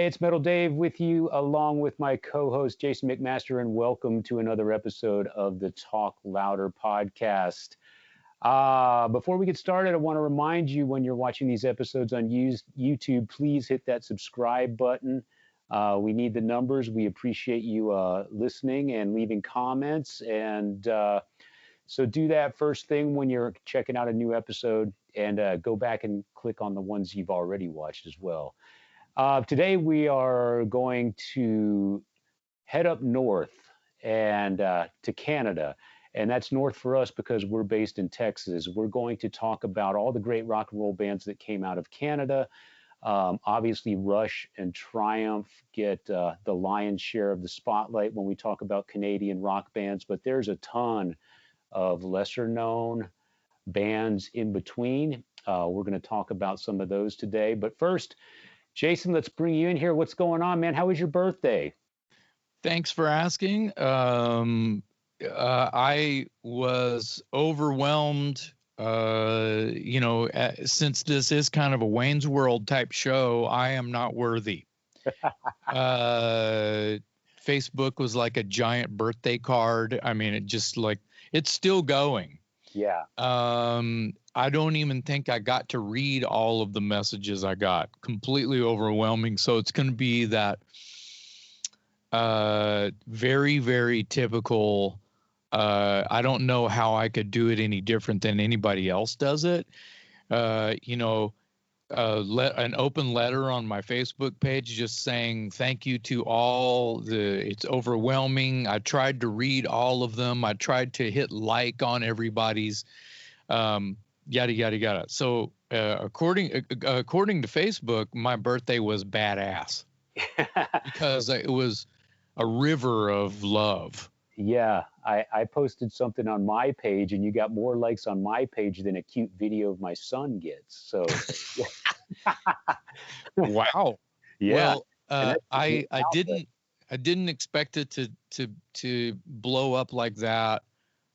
Hey, it's Metal Dave with you, along with my co host, Jason McMaster, and welcome to another episode of the Talk Louder podcast. Before we get started, I want to remind you when you're watching these episodes on YouTube, please hit that subscribe button. We need the numbers. We appreciate you listening and leaving comments. And so do that first thing when you're checking out a new episode, and go back and click on the ones you've already watched as well. Today we are going to head up north and to Canada, and that's north for us because we're based in Texas. We're going to talk about all the great rock and roll bands that came out of Canada. Obviously, Rush and Triumph get the lion's share of the spotlight when we talk about Canadian rock bands, but there's a ton of lesser known bands in between. We're going to talk about some of those today. But first, Jason, let's bring you in here. What's going on, man? How was your birthday? Thanks for asking. I was overwhelmed. Since this is kind of a Wayne's World type show, I am not worthy. Facebook was like a giant birthday card. I mean, it's still going. Yeah. I don't even think I got to read all of the messages I got. Completely overwhelming. So it's going to be that very, very typical. I don't know how I could do it any different than anybody else does it. An open letter on my Facebook page just saying thank you to all. It's overwhelming. I tried to read all of them. I tried to hit like on everybody's. Yada yada yada. So according to Facebook, my birthday was badass because it was a river of love. Yeah, I posted something on my page, and you got more likes on my page than a cute video of my son gets. So, wow. Yeah. Well, I didn't expect it to blow up like that.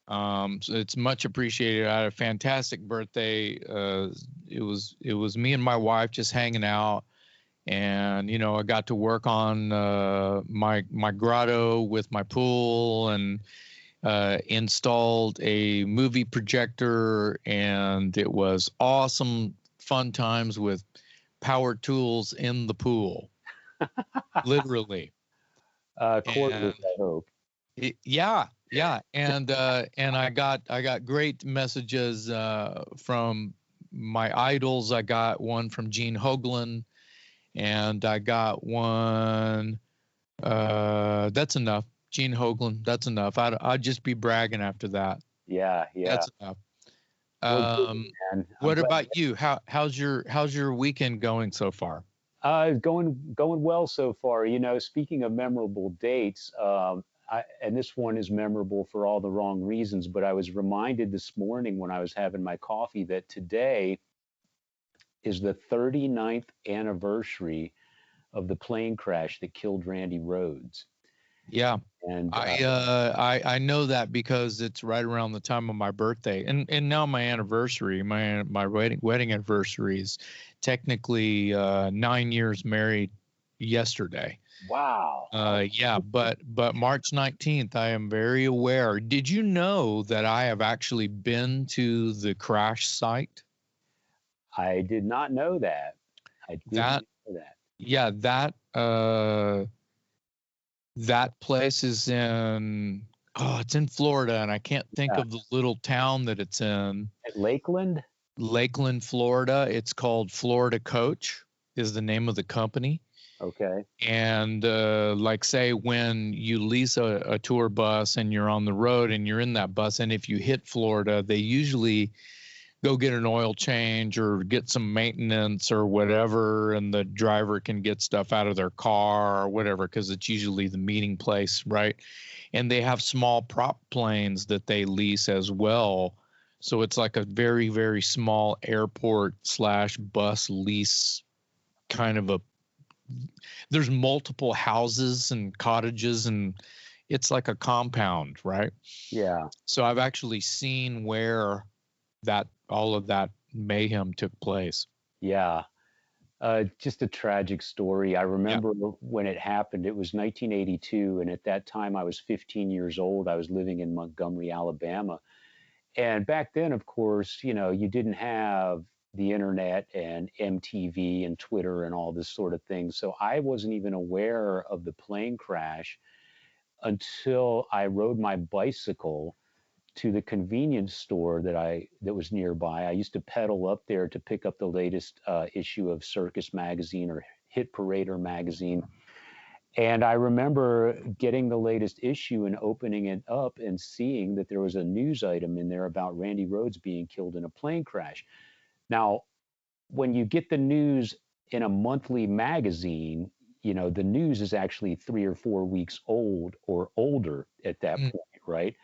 So it's much appreciated. I had a fantastic birthday. It was me and my wife just hanging out, and I got to work on my grotto with my pool, and installed a movie projector, and it was awesome, fun times with power tools in the pool, literally. Cordless, I hope. Yeah. And I got great messages from my idols. I got one from Gene Hoglan, and I got one. That's enough. Gene Hoglan. That's enough. I'd just be bragging after that. Yeah. That's enough. Well, good, man. What about you? How's your weekend going so far? Going well so far. Speaking of memorable dates, and this one is memorable for all the wrong reasons, but I was reminded this morning when I was having my coffee that today is the 39th anniversary of the plane crash that killed Randy Rhoads. Yeah. And I know that because it's right around the time of my birthday, and now my anniversary, my wedding anniversary is technically 9 years married yesterday. Wow. Yeah, but March 19th, I am very aware. Did you know that I have actually been to the crash site? I did not know that. I did not know that. Yeah, that place is it's in Florida, and I can't think of the little town that it's in. At Lakeland? Lakeland, Florida. It's called Florida Coach is the name of the company. Okay. And like, say, when you lease a tour bus and you're on the road and you're in that bus, and if you hit Florida, they usually go get an oil change or get some maintenance or whatever, and the driver can get stuff out of their car or whatever, because it's usually the meeting place, right? And they have small prop planes that they lease as well. So it's like a very, very small airport / bus lease kind of there's multiple houses and cottages, and it's like a compound, right? Yeah. So I've actually seen where all of that mayhem took place. Yeah. Just a tragic story. I Yeah. remember when it happened. It was 1982, and at that time I was 15 years old. I was living in Montgomery, Alabama, and back then, of course, you didn't have the internet and MTV and Twitter and all this sort of thing. So I wasn't even aware of the plane crash until I rode my bicycle to the convenience store that was nearby. I used to pedal up there to pick up the latest issue of Circus magazine or Hit Parader magazine. And I remember getting the latest issue and opening it up and seeing that there was a news item in there about Randy Rhoads being killed in a plane crash. Now, when you get the news in a monthly magazine, the news is actually 3 or 4 weeks old or older at that Mm. point, right?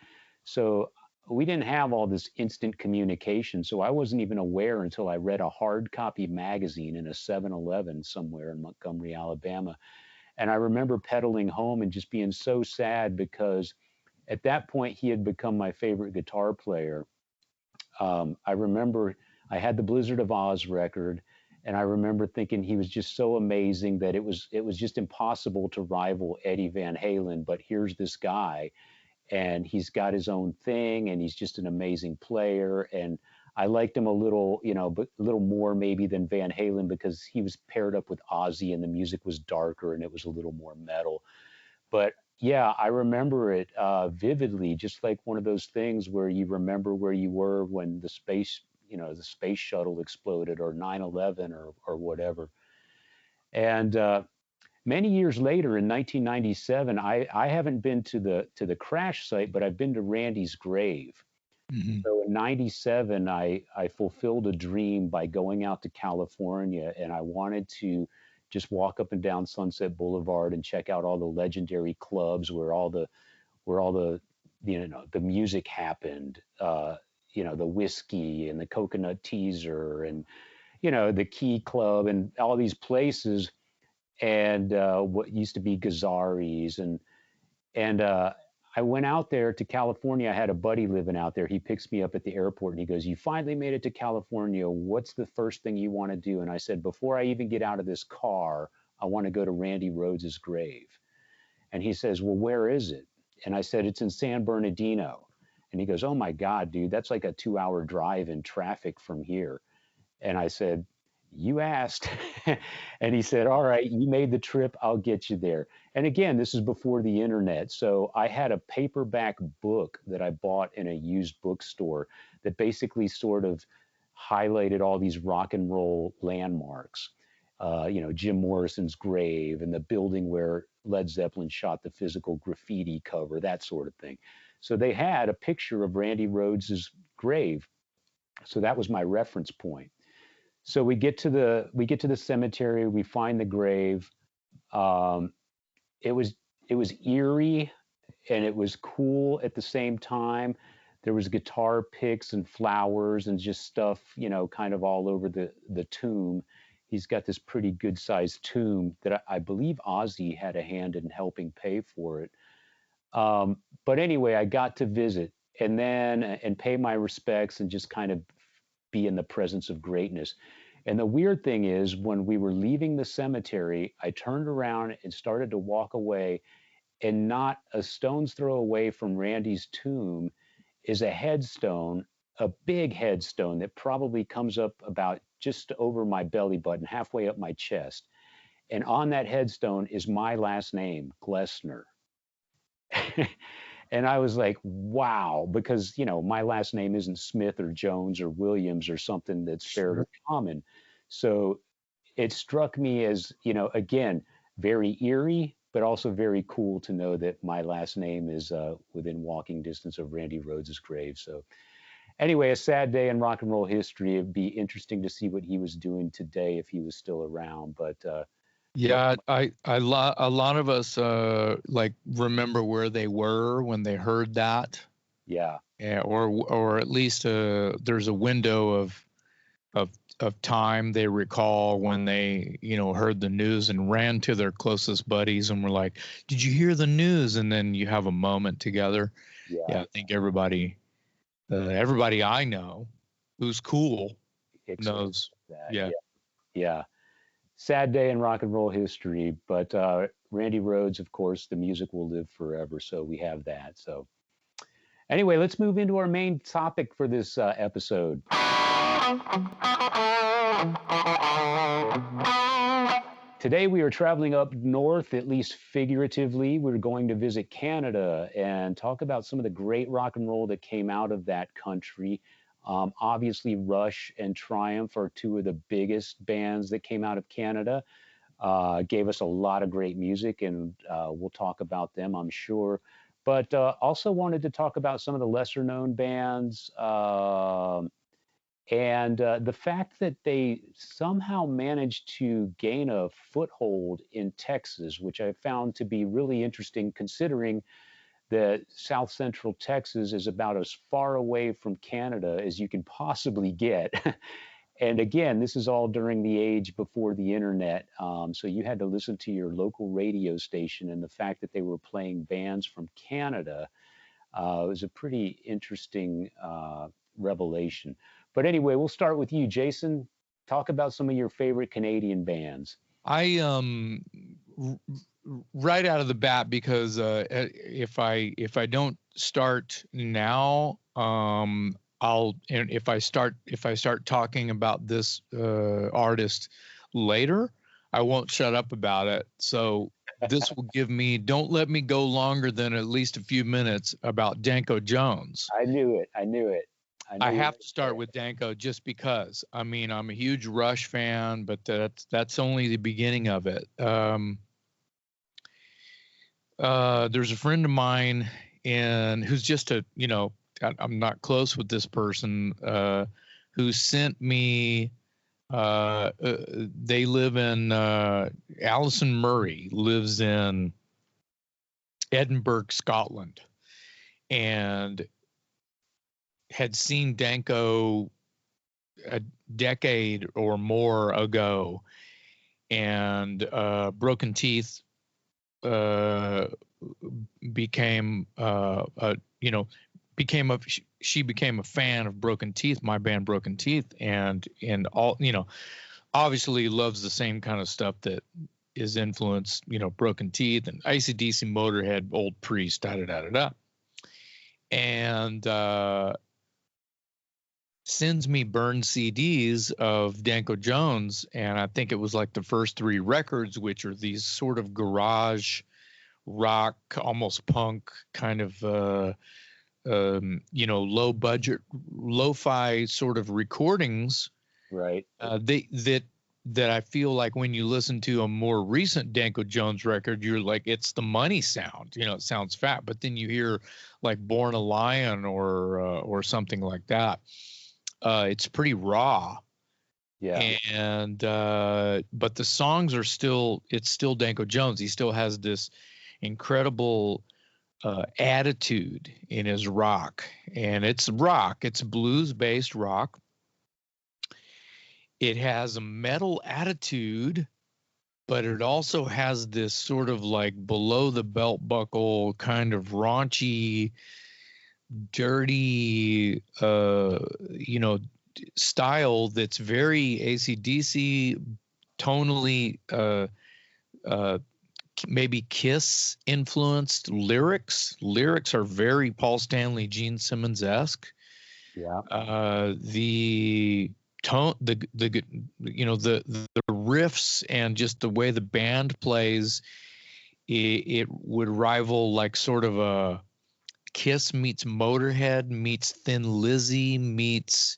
So we didn't have all this instant communication. So I wasn't even aware until I read a hard copy magazine in a 7-Eleven somewhere in Montgomery, Alabama. And I remember pedaling home and just being so sad because at that point he had become my favorite guitar player. I remember I had the Blizzard of Oz record, and I remember thinking he was just so amazing that it was just impossible to rival Eddie Van Halen. But here's this guy, and he's got his own thing, and he's just an amazing player. And I liked him a little, but a little more maybe than Van Halen because he was paired up with Ozzy, and the music was darker and it was a little more metal. But yeah, I remember it vividly, just like one of those things where you remember where you were when the space shuttle exploded or 9/11 or whatever. And many years later in 1997, I haven't been to the crash site, but I've been to Randy's grave. Hmm. So in 97, I fulfilled a dream by going out to California, and I wanted to just walk up and down Sunset Boulevard and check out all the legendary clubs where all the music happened. The whiskey and the coconut teaser and the Key Club and all these places and what used to be Gazzari's and I went out there to California. I had a buddy living out there. He picks me up at the airport and he goes, "You finally made it to California. What's the first thing you want to do?" And I said, "Before I even get out of this car, I want to go to Randy Rhoads's grave." And he says, "Well, where is it?" And I said, "It's in San Bernardino." And he goes, "Oh my God, dude, that's like a 2 hour drive in traffic from here." And I said, "You asked." And he said, "All right, you made the trip. I'll get you there." And again, this is before the internet. So I had a paperback book that I bought in a used bookstore that basically sort of highlighted all these rock and roll landmarks. Jim Morrison's grave and the building where Led Zeppelin shot the physical graffiti cover, that sort of thing. So they had a picture of Randy Rhoads's grave. So that was my reference point. So we get to the cemetery. We find the grave. Um, it was eerie and it was cool at the same time. There was guitar picks and flowers and just stuff, kind of all over the tomb. He's got this pretty good sized tomb that I believe Ozzy had a hand in helping pay for it. But anyway, I got to visit and pay my respects and just kind of be in the presence of greatness. And the weird thing is, when we were leaving the cemetery, I turned around and started to walk away, and not a stone's throw away from Randy's tomb is a headstone, a big headstone that probably comes up about just over my belly button, halfway up my chest. And on that headstone is my last name, Glessner. And I was like, wow, because my last name isn't Smith or Jones or Williams or something that's fairly Sure. common. So it struck me as, again, very eerie, but also very cool to know that my last name is within walking distance of Randy Rhoads's grave. So anyway, a sad day in rock and roll history. It'd be interesting to see what he was doing today if he was still around. But Yeah, a lot of us like remember where they were when they heard that. yeah, Yeah, or at least there's a window of of time they recall when they heard the news and ran to their closest buddies and were like, "Did you hear the news?" And then you have a moment together. yeah, Yeah, I think everybody I know who's cool experienced knows. that. Yeah. Yeah, yeah. sad day in rock and roll history. But Randy Rhoads, of course, the music will live forever. So we have that. So anyway, let's move into our main topic for this episode. Today we are traveling up north, at least figuratively. We're going to visit Canada and talk about some of the great rock and roll that came out of that country. Obviously, Rush and Triumph are two of the biggest bands that came out of Canada. Gave us a lot of great music, and we'll talk about them, I'm sure. But also wanted to talk about some of the lesser known bands. And the fact that they somehow managed to gain a foothold in Texas, which I found to be really interesting, considering that South Central Texas is about as far away from Canada as you can possibly get. And again, this is all during the age before the internet. So you had to listen to your local radio station, and the fact that they were playing bands from Canada was a pretty interesting revelation. But anyway, we'll start with you, Jason. Talk about some of your favorite Canadian bands. I right out of the bat, because if I don't start now, and if I start talking about this artist later, I won't shut up about it. So this will give me, don't let me go longer than at least a few minutes about Danko Jones. I knew it. I knew it. I have to start with Danko just because. I mean, I'm a huge Rush fan, but that's only the beginning of it. There's a friend of mine who's just I'm not close with this person, who sent me. They live in Alison Murray lives in Edinburgh, Scotland, and had seen Danko a decade or more ago, and Broken Teeth became she became a fan of Broken Teeth, my band Broken Teeth, and all, obviously loves the same kind of stuff that is influenced, Broken Teeth and AC/DC, Motorhead, Old Priest, da da da da da, and sends me burned CDs of Danko Jones, and I think it was like the first three records, which are these sort of garage rock, almost punk kind of low budget, lo-fi sort of recordings. Right. That I feel like when you listen to a more recent Danko Jones record, you're like, it's the Money sound. It sounds fat, but then you hear like Born a Lion or something like that. It's pretty raw. Yeah. And but the songs are it's still Danko Jones. He still has this incredible attitude in his rock, and it's blues based rock. It has a metal attitude, but it also has this sort of like below the belt buckle kind of raunchy, dirty style that's very AC/DC, tonally, maybe Kiss influenced lyrics. Lyrics are very Paul Stanley, Gene Simmons-esque. Yeah. The tone, the riffs, and just the way the band plays, it would rival like sort of a Kiss meets Motorhead meets Thin Lizzy meets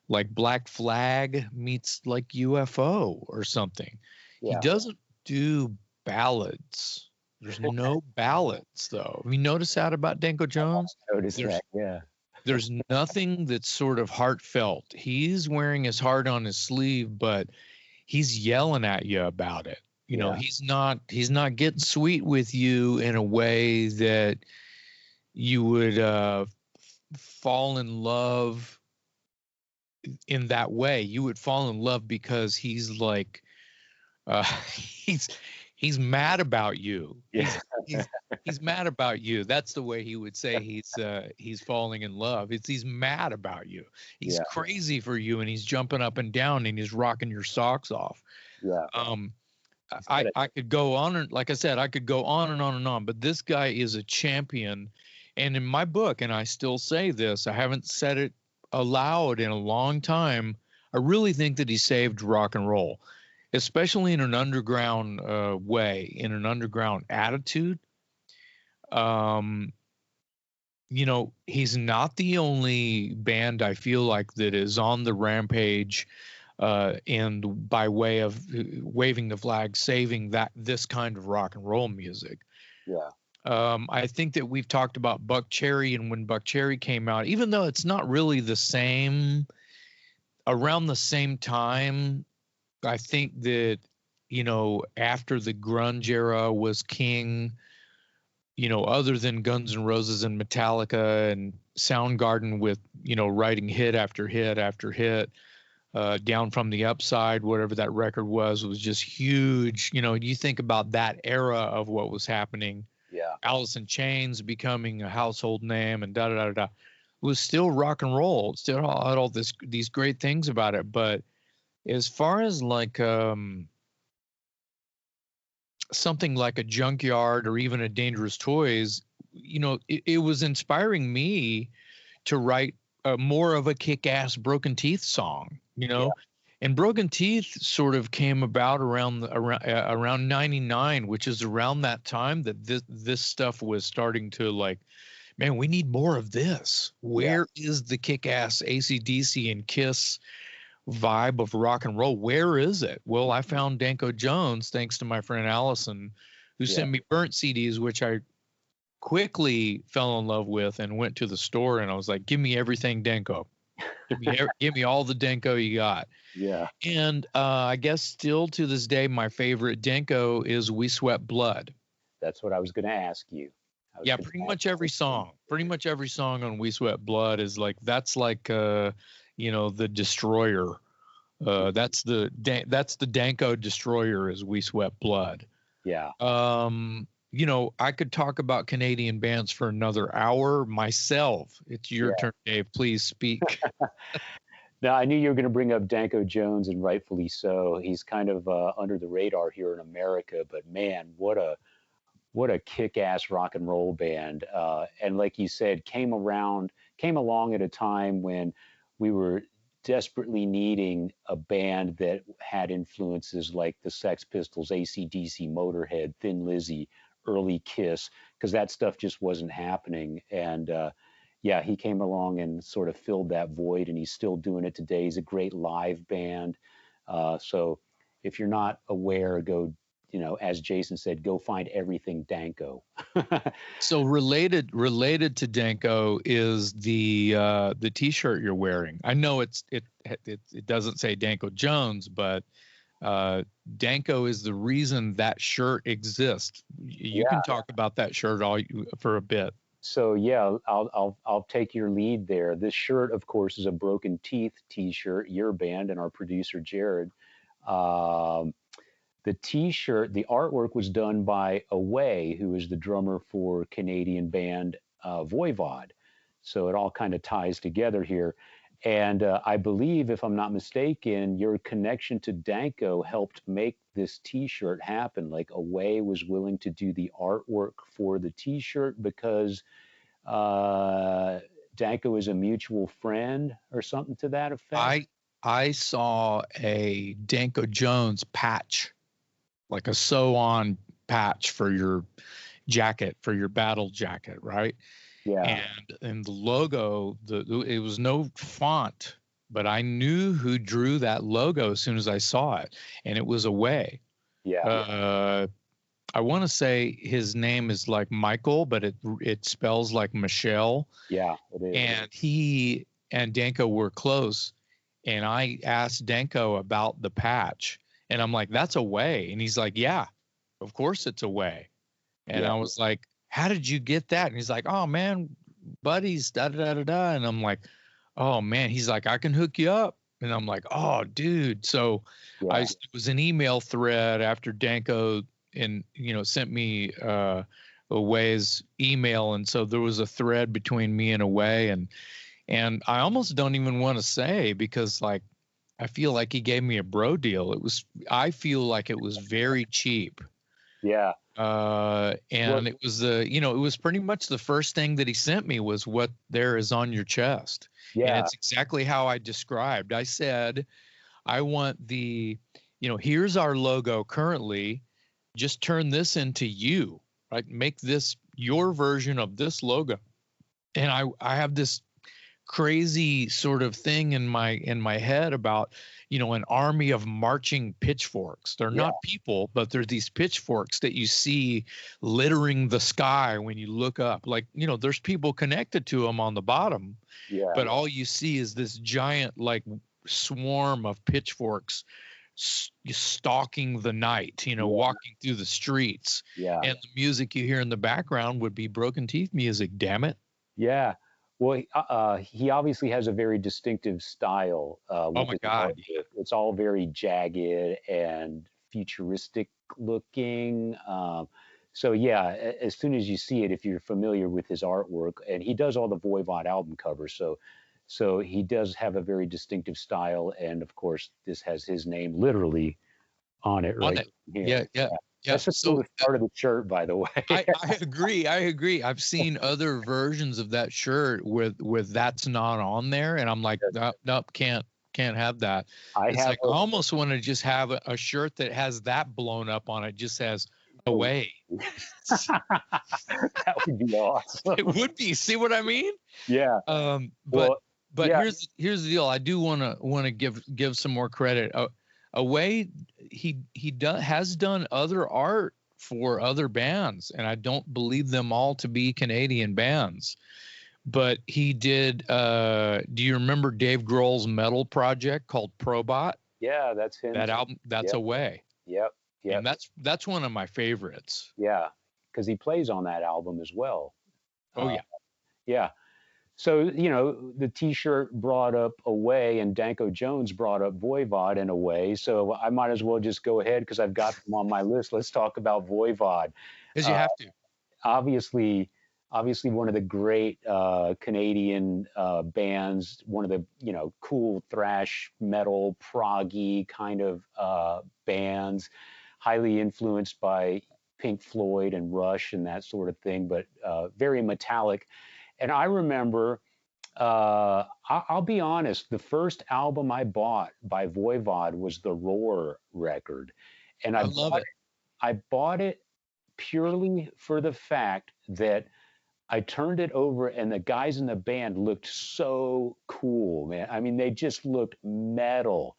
like Black Flag meets like UFO or something. Yeah. He doesn't do ballads. There's no ballads, though. Have you noticed that about Danko Jones? I noticed that. Yeah. There's nothing that's sort of heartfelt. He's wearing his heart on his sleeve, but he's yelling at you about it. He's not getting sweet with you in a way that you would fall in love in that way. You would fall in love because he's like he's mad about you. Yeah. He's mad about you. That's the way he would say he's falling in love. He's mad about you. He's crazy for you, and he's jumping up and down, and he's rocking your socks off. Yeah. I could go on, and like I said, I could go on and on and on, but this guy is a champion. And in my book, and I still say this, I haven't said it aloud in a long time, I really think that he saved rock and roll, especially in an underground way, in an underground attitude. Um, he's not the only band I feel like that is on the rampage, and by way of waving the flag, saving this kind of rock and roll music. Yeah. I think that we've talked about Buck Cherry, and when Buck Cherry came out, even though it's not really the same, around the same time, I think that, after the grunge era was king, other than Guns N' Roses and Metallica and Soundgarden with, writing hit after hit after hit, Down from the Upside, whatever that record was just huge. You think about that era of what was happening. Yeah. Alice in Chains becoming a household name and da da da da. It was still rock and roll. It still had all these great things about it. But as far as like something like a Junkyard or even a Dangerous Toys, it was inspiring me to write more of a kick-ass Broken Teeth song, Yeah. and Broken Teeth sort of came about around 99, which is around that time that this stuff was starting to, like, man, we need more of this. Where is the kick-ass AC/DC and Kiss vibe of rock and roll? Where is it? Well, I found Danko Jones thanks to my friend Allison, who sent me burnt CDs, which I quickly fell in love with and went to the store and I was like, give me everything Danko. Give me all the Danko you got. Yeah. And I guess still to this day, my favorite Danko is We Sweat Blood. That's what I was going to ask you. Yeah, pretty much every song on We Sweat Blood is like, that's like, the Destroyer. That's the Danko Destroyer is We Sweat Blood. Yeah. I could talk about Canadian bands for another hour myself. It's your turn, Dave. Please speak. Now, I knew you were going to bring up Danko Jones, and rightfully so. He's kind of under the radar here in America, but man, what a kick-ass rock and roll band. And like you said, came along at a time when we were desperately needing a band that had influences like the Sex Pistols, AC/DC, Motorhead, Thin Lizzy, early Kiss, because that stuff just wasn't happening. And yeah, he came along and sort of filled that void, and he's still doing it today. He's a great live band. So if you're not aware, go, as Jason said, go find everything Danko. So related to Danko is the T-shirt you're wearing. I know it doesn't say Danko Jones, but Danko is the reason that shirt exists. You can talk about that shirt for a bit. So yeah, I'll take your lead there. This shirt, of course, is a Broken Teeth T-shirt. Your band and our producer Jared. The T-shirt, the artwork was done by Away, who is the drummer for Canadian band Voivod. So it all kind of ties together here. And I believe, if I'm not mistaken, your connection to Danko helped make this T-shirt happen. Like Away was willing to do the artwork for the T-shirt because Danko is a mutual friend or something to that effect. I saw a Danko Jones patch, like a sew-on patch for your jacket, for your battle jacket, right? Yeah. And the logo, it was no font, but I knew who drew that logo as soon as I saw it, and it was Away. Yeah. I want to say his name is like Michael, but it spells like Michelle. Yeah, it is. And he and Danko were close, and I asked Danko about the patch, and I'm like, "That's Away," and he's like, "Yeah, of course it's Away." And I was like, how did you get that? And he's like, oh man, buddies, da da da da. And I'm like, oh man. He's like, I can hook you up. And I'm like, oh dude. So it was an email thread after Danko sent me Away's email, and so there was a thread between me and Away, and I almost don't even want to say, because like I feel like he gave me a bro deal. I feel like it was very cheap. Yeah. Well, And it was it was pretty much the first thing that he sent me was what there is on your chest. And yeah. it's exactly how I described. I said, I want here's our logo currently. Just turn this into you, right? Make this your version of this logo. And I have this crazy sort of thing in my head about an army of marching pitchforks. They're Yeah. not people, but they're these pitchforks that you see littering the sky when you look up. Like, there's people connected to them on the bottom, Yeah. but all you see is this giant like swarm of pitchforks stalking the night, Yeah. walking through the streets. Yeah. And the music you hear in the background would be Broken Teeth music, damn it. Yeah. Well, he obviously has a very distinctive style Oh with my his God. artwork. It's all very jagged and futuristic looking. So yeah, as soon as you see it, if you're familiar with his artwork, and he does all the Voivod album covers, so he does have a very distinctive style, and of course, this has his name literally on it On right it. here. Yeah, yeah, Yeah. yeah. That's the So coolest part of the shirt, by the way. I agree. I agree. I've seen other versions of that shirt with that's not on there, and I'm like, nope, nope, can't have that. I It's have like I almost want to just have a shirt that has that blown up on it, just says away. that would be awesome. It would be. See what I mean? Yeah. But Well, but yeah, here's the deal. I do want to give some more credit. Away, has done other art for other bands, and I don't believe them all to be Canadian bands. But he did. Do you remember Dave Grohl's metal project called Probot? yeah, that's him That too. album, that's Yep, Away, yep, and yep, that's one of my favorites. yeah, because he plays on that album as well. Oh Uh, yeah. yeah. So, the T-shirt brought up Away, and Danko Jones brought up Voivod in a way. So I might as well just go ahead because I've got them on my list. Let's talk about Voivod. Because you Uh, have to. obviously, obviously one of the great Canadian bands, one of the cool thrash metal proggy kind of bands, highly influenced by Pink Floyd and Rush and that sort of thing, but very metallic. And I remember, I'll be honest, the first album I bought by Voivod was the Roar record, and I love it. I bought it purely for the fact that I turned it over and the guys in the band looked so cool, man. I mean, they just looked metal.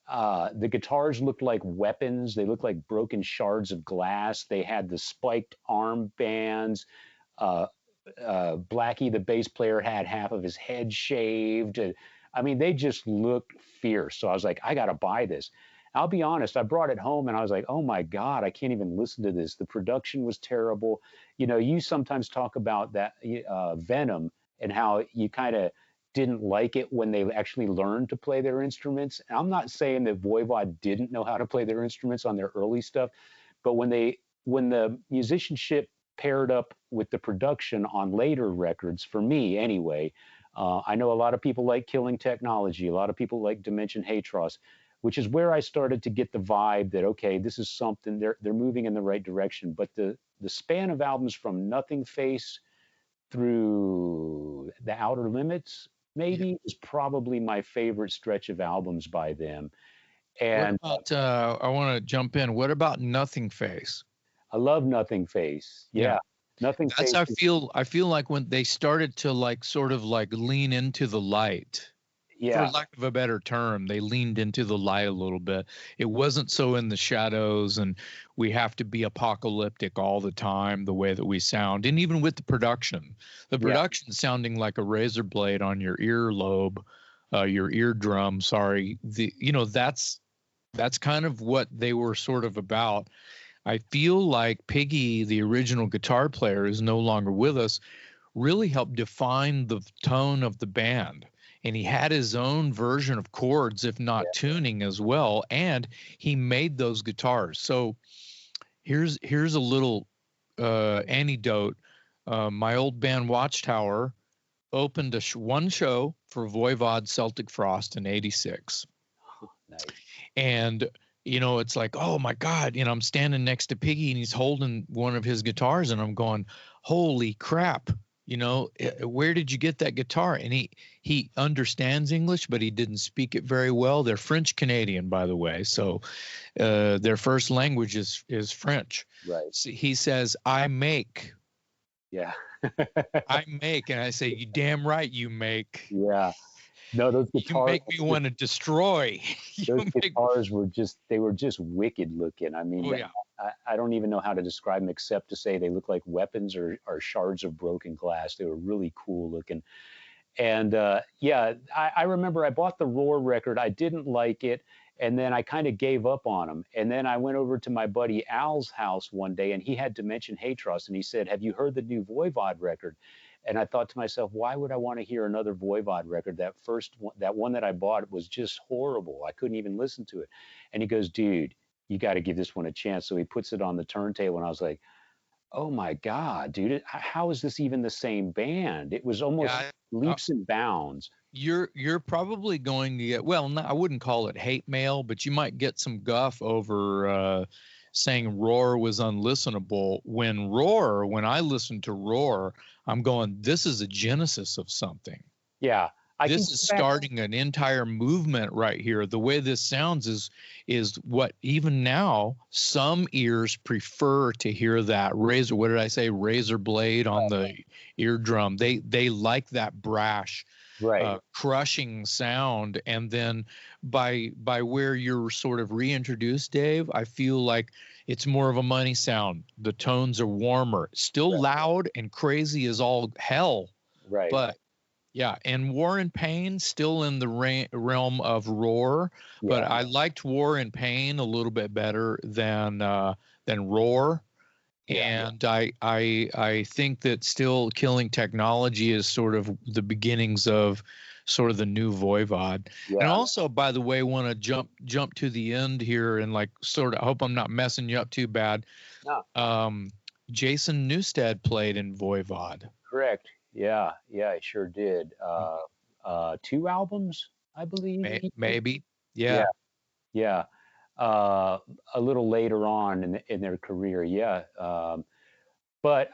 The guitars looked like weapons. They looked like broken shards of glass. They had the spiked arm bands. Uh, Blackie, the bass player, had half of his head shaved. I mean, they just looked fierce. So I was like, I got to buy this. I'll be honest, I brought it home and I was like, oh my God, I can't even listen to this. The production was terrible. You sometimes talk about that Venom and how you kind of didn't like it when they actually learned to play their instruments. And I'm not saying that Voivod didn't know how to play their instruments on their early stuff, but when the musicianship paired up with the production on later records, for me anyway, I know a lot of people like Killing Technology, a lot of people like Dimension Hatros, which is where I started to get the vibe that okay, this is something they're moving in the right direction. But the span of albums from Nothing Face through The Outer Limits Yeah. maybe is probably my favorite stretch of albums by them. What And about I want to jump in. What about Nothing Face? I love Nothing Face. Yeah. Yeah, Nothing That's Face. I feel like when they started to like sort of like lean into the light, for Yeah, lack of a better term, they leaned into the light a little bit. It wasn't so in the shadows and we have to be apocalyptic all the time the way that we sound. And even with the yeah, production sounding like a razor blade on your earlobe, your eardrum, sorry. That's kind of what they were sort of about. I feel like Piggy, the original guitar player, is no longer with us, really helped define the tone of the band. And he had his own version of chords, if not yeah. tuning as well. And he made those guitars. So here's a little anecdote. My old band Watchtower opened one show for Voivod Celtic Frost in '86. Nice. And it's like, oh my God, I'm standing next to Piggy and he's holding one of his guitars and I'm going, holy crap, where did you get that guitar? And he understands English, but he didn't speak it very well. They're French Canadian, by the way. So their first language is French. Right. So he says, I make. Yeah. I make. And I say, you damn right you make. Yeah. No, those You guitars. make me want to destroy. Those Make. guitars were just wicked looking. I mean, Oh yeah. I don't even know how to describe them except to say they look like weapons or shards of broken glass. They were really cool looking. And yeah, I remember I bought the Roar record. I didn't like it. And then I kind of gave up on them. And then I went over to my buddy Al's house one day and he had Dimension Hatros. And he said, have you heard the new Voivod record? And I thought to myself, why would I want to hear another Voivod record? That first one, that one that I bought was just horrible. I couldn't even listen to it. And he goes, dude, you got to give this one a chance. So he puts it on the turntable. And I was like, oh my God, dude, how is this even the same band? It was almost Yeah. leaps and bounds. You're probably going to get, well, I wouldn't call it hate mail, but you might get some guff over saying Roar was unlistenable. When I listen to Roar, I'm going, this is a genesis of something. Yeah. This is starting an entire movement right here. The way this sounds is what even now some ears prefer to hear that razor. What did I say? Razor blade on the eardrum. They like that brash, right. crushing sound. And then by where you're sort of reintroduced, Dave, I feel like it's more of a money sound. The tones are warmer, still loud and crazy as all hell. Right. But yeah, and War and Pain still in the realm of Roar, but I liked War and Pain a little bit better than Roar. Yeah. And I think that still Killing Technology is sort of the beginnings of sort of the new Voivod. Yeah. And also, by the way, want to jump to the end here and like sort of, I hope I'm not messing you up too bad. No. Jason Newsted played in Voivod. Correct. Yeah, I sure did. 2 albums, I believe. Maybe. Yeah. Yeah. A little later on in their career, yeah. But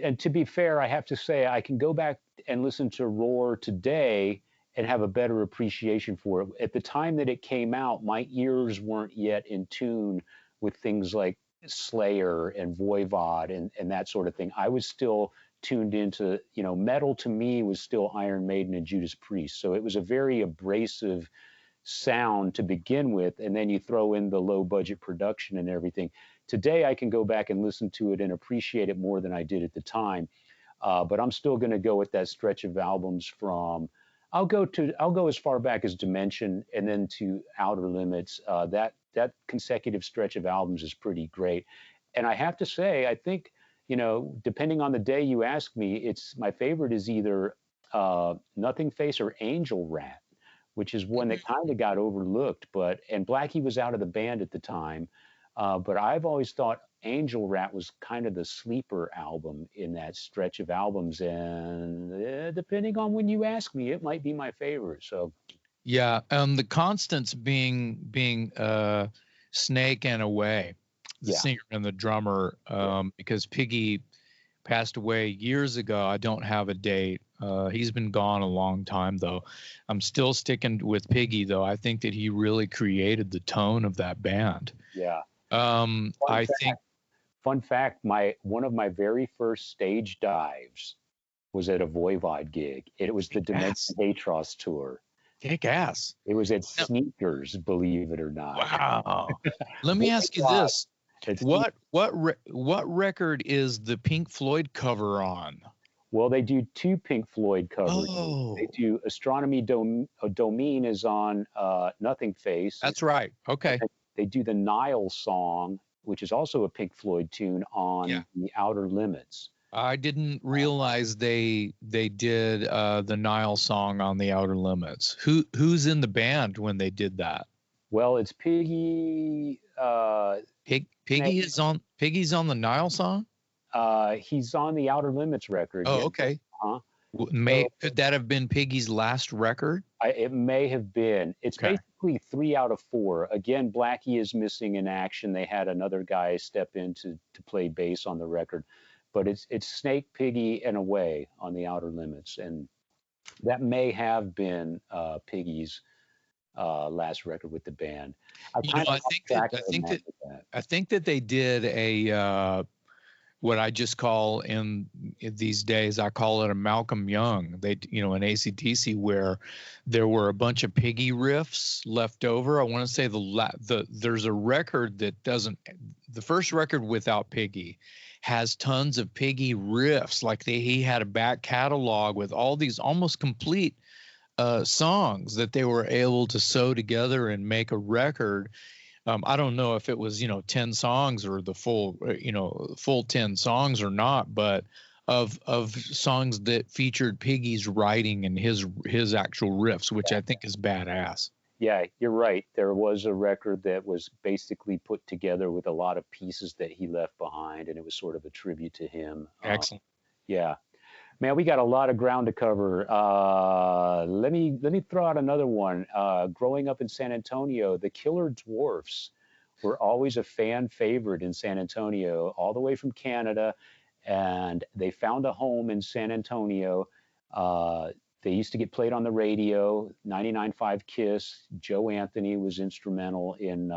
and to be fair, I have to say I can go back and listen to Roar today and have a better appreciation for it. At the time that it came out, my ears weren't yet in tune with things like Slayer and Voivod and that sort of thing. I was still tuned into, metal to me was still Iron Maiden and Judas Priest. So it was a very abrasive sound to begin with. And then you throw in the low budget production and everything. Today, I can go back and listen to it and appreciate it more than I did at the time. But I'm still going to go with that stretch of albums from, I'll go as far back as Dimension and then to Outer Limits. That consecutive stretch of albums is pretty great. And I have to say, I think, depending on the day you ask me, it's my favorite is either Nothing Face or Angel Rat, which is one that kind of got overlooked. And Blackie was out of the band at the time, but I've always thought Angel Rat was kind of the sleeper album in that stretch of albums. And depending on when you ask me, it might be my favorite. So yeah, the constants being Snake and Away, the singer and the drummer, because Piggy passed away years ago. I don't have a date. He's been gone a long time, though. I'm still sticking with Piggy, though. I think that he really created the tone of that band. Yeah. Fun fact, one of my very first stage dives was at a Voivod gig. It was the Dimension Hatros tour. Kick ass. It was at Sneakers, believe it or not. Wow. Let me ask you this. What record is the Pink Floyd cover on? Well, they do 2 Pink Floyd covers. Oh. They do Astronomy Domine is on Nothing Face. That's right. Okay. They do the Nile song, which is also a Pink Floyd tune, on the Outer Limits. I didn't realize they did the Nile song on the Outer Limits. Who's in the band when they did that? Well, it's Piggy. Piggy's on the Nile song? He's on the Outer Limits record. Oh, okay. Huh? Could that have been Piggy's last record? It may have been. It's basically 3 out of 4. Again, Blackie is missing in action. They had another guy step in to play bass on the record, but it's Snake, Piggy, and Away on the Outer Limits, and that may have been Piggy's last record with the band. I You kind know, of lost track of that. I think that they did a what I just call in these days, I call it a Malcolm Young. They, you know, an AC/DC where there were a bunch of Piggy riffs left over. I want to say there's a record that doesn't, the first record without Piggy has tons of Piggy riffs. Like he had a back catalog with all these almost complete songs that they were able to sew together and make a record. I don't know if it was, you know, 10 songs or the full, you know, full 10 songs or not, but of songs that featured Piggy's writing and his actual riffs, which I think is badass. Yeah, you're right. There was a record that was basically put together with a lot of pieces that he left behind, and it was sort of a tribute to him. Excellent. Yeah, man, we got a lot of ground to cover. Let me throw out another one. Growing up in San Antonio, the Killer Dwarfs were always a fan favorite in San Antonio, all the way from Canada, and they found a home in San Antonio. They used to get played on the radio, 99.5 Kiss. Joe Anthony was instrumental in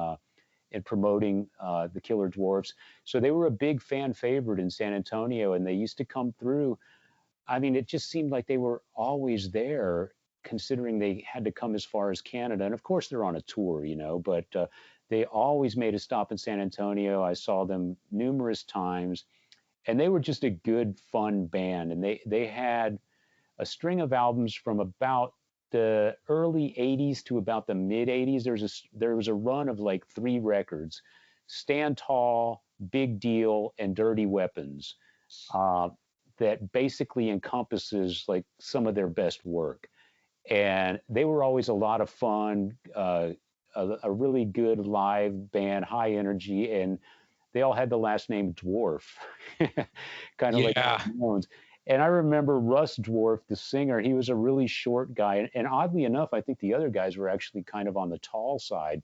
promoting the Killer Dwarfs. So they were a big fan favorite in San Antonio, and they used to come through. I mean, it just seemed like they were always there, considering they had to come as far as Canada. And of course, they're on a tour, you know, but they always made a stop in San Antonio. I saw them numerous times, and they were just a good, fun band. And they had a string of albums from about the early 80s to about the mid 80s. There was a run of like 3 records: Stand Tall, Big Deal, and Dirty Weapons. Uh, that basically encompasses like some of their best work. And they were always a lot of fun, a really good live band, high energy, and they all had the last name Dwarf, kind of like Yeah. Jones. And I remember Russ Dwarf, the singer, he was a really short guy. And oddly enough, I think the other guys were actually kind of on the tall side.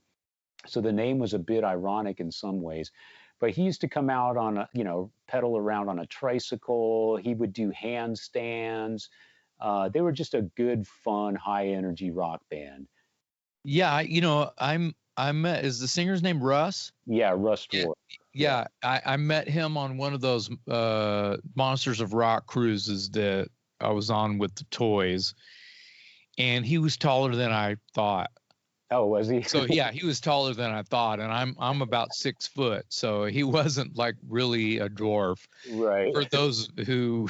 So the name was a bit ironic in some ways. But he used to come out on a, you know, pedal around on a tricycle. He would do handstands. They were just a good, fun, high energy rock band. Yeah, you know, I met, is the singer's name Russ? Yeah, Russ Yeah. Dwarf. Yeah, I met him on one of those Monsters of Rock cruises that I was on with the Toys, and he was taller than I thought. Oh, was he? So yeah, he was taller than I thought, and I'm about 6 foot, so he wasn't like really a dwarf. Right. For those who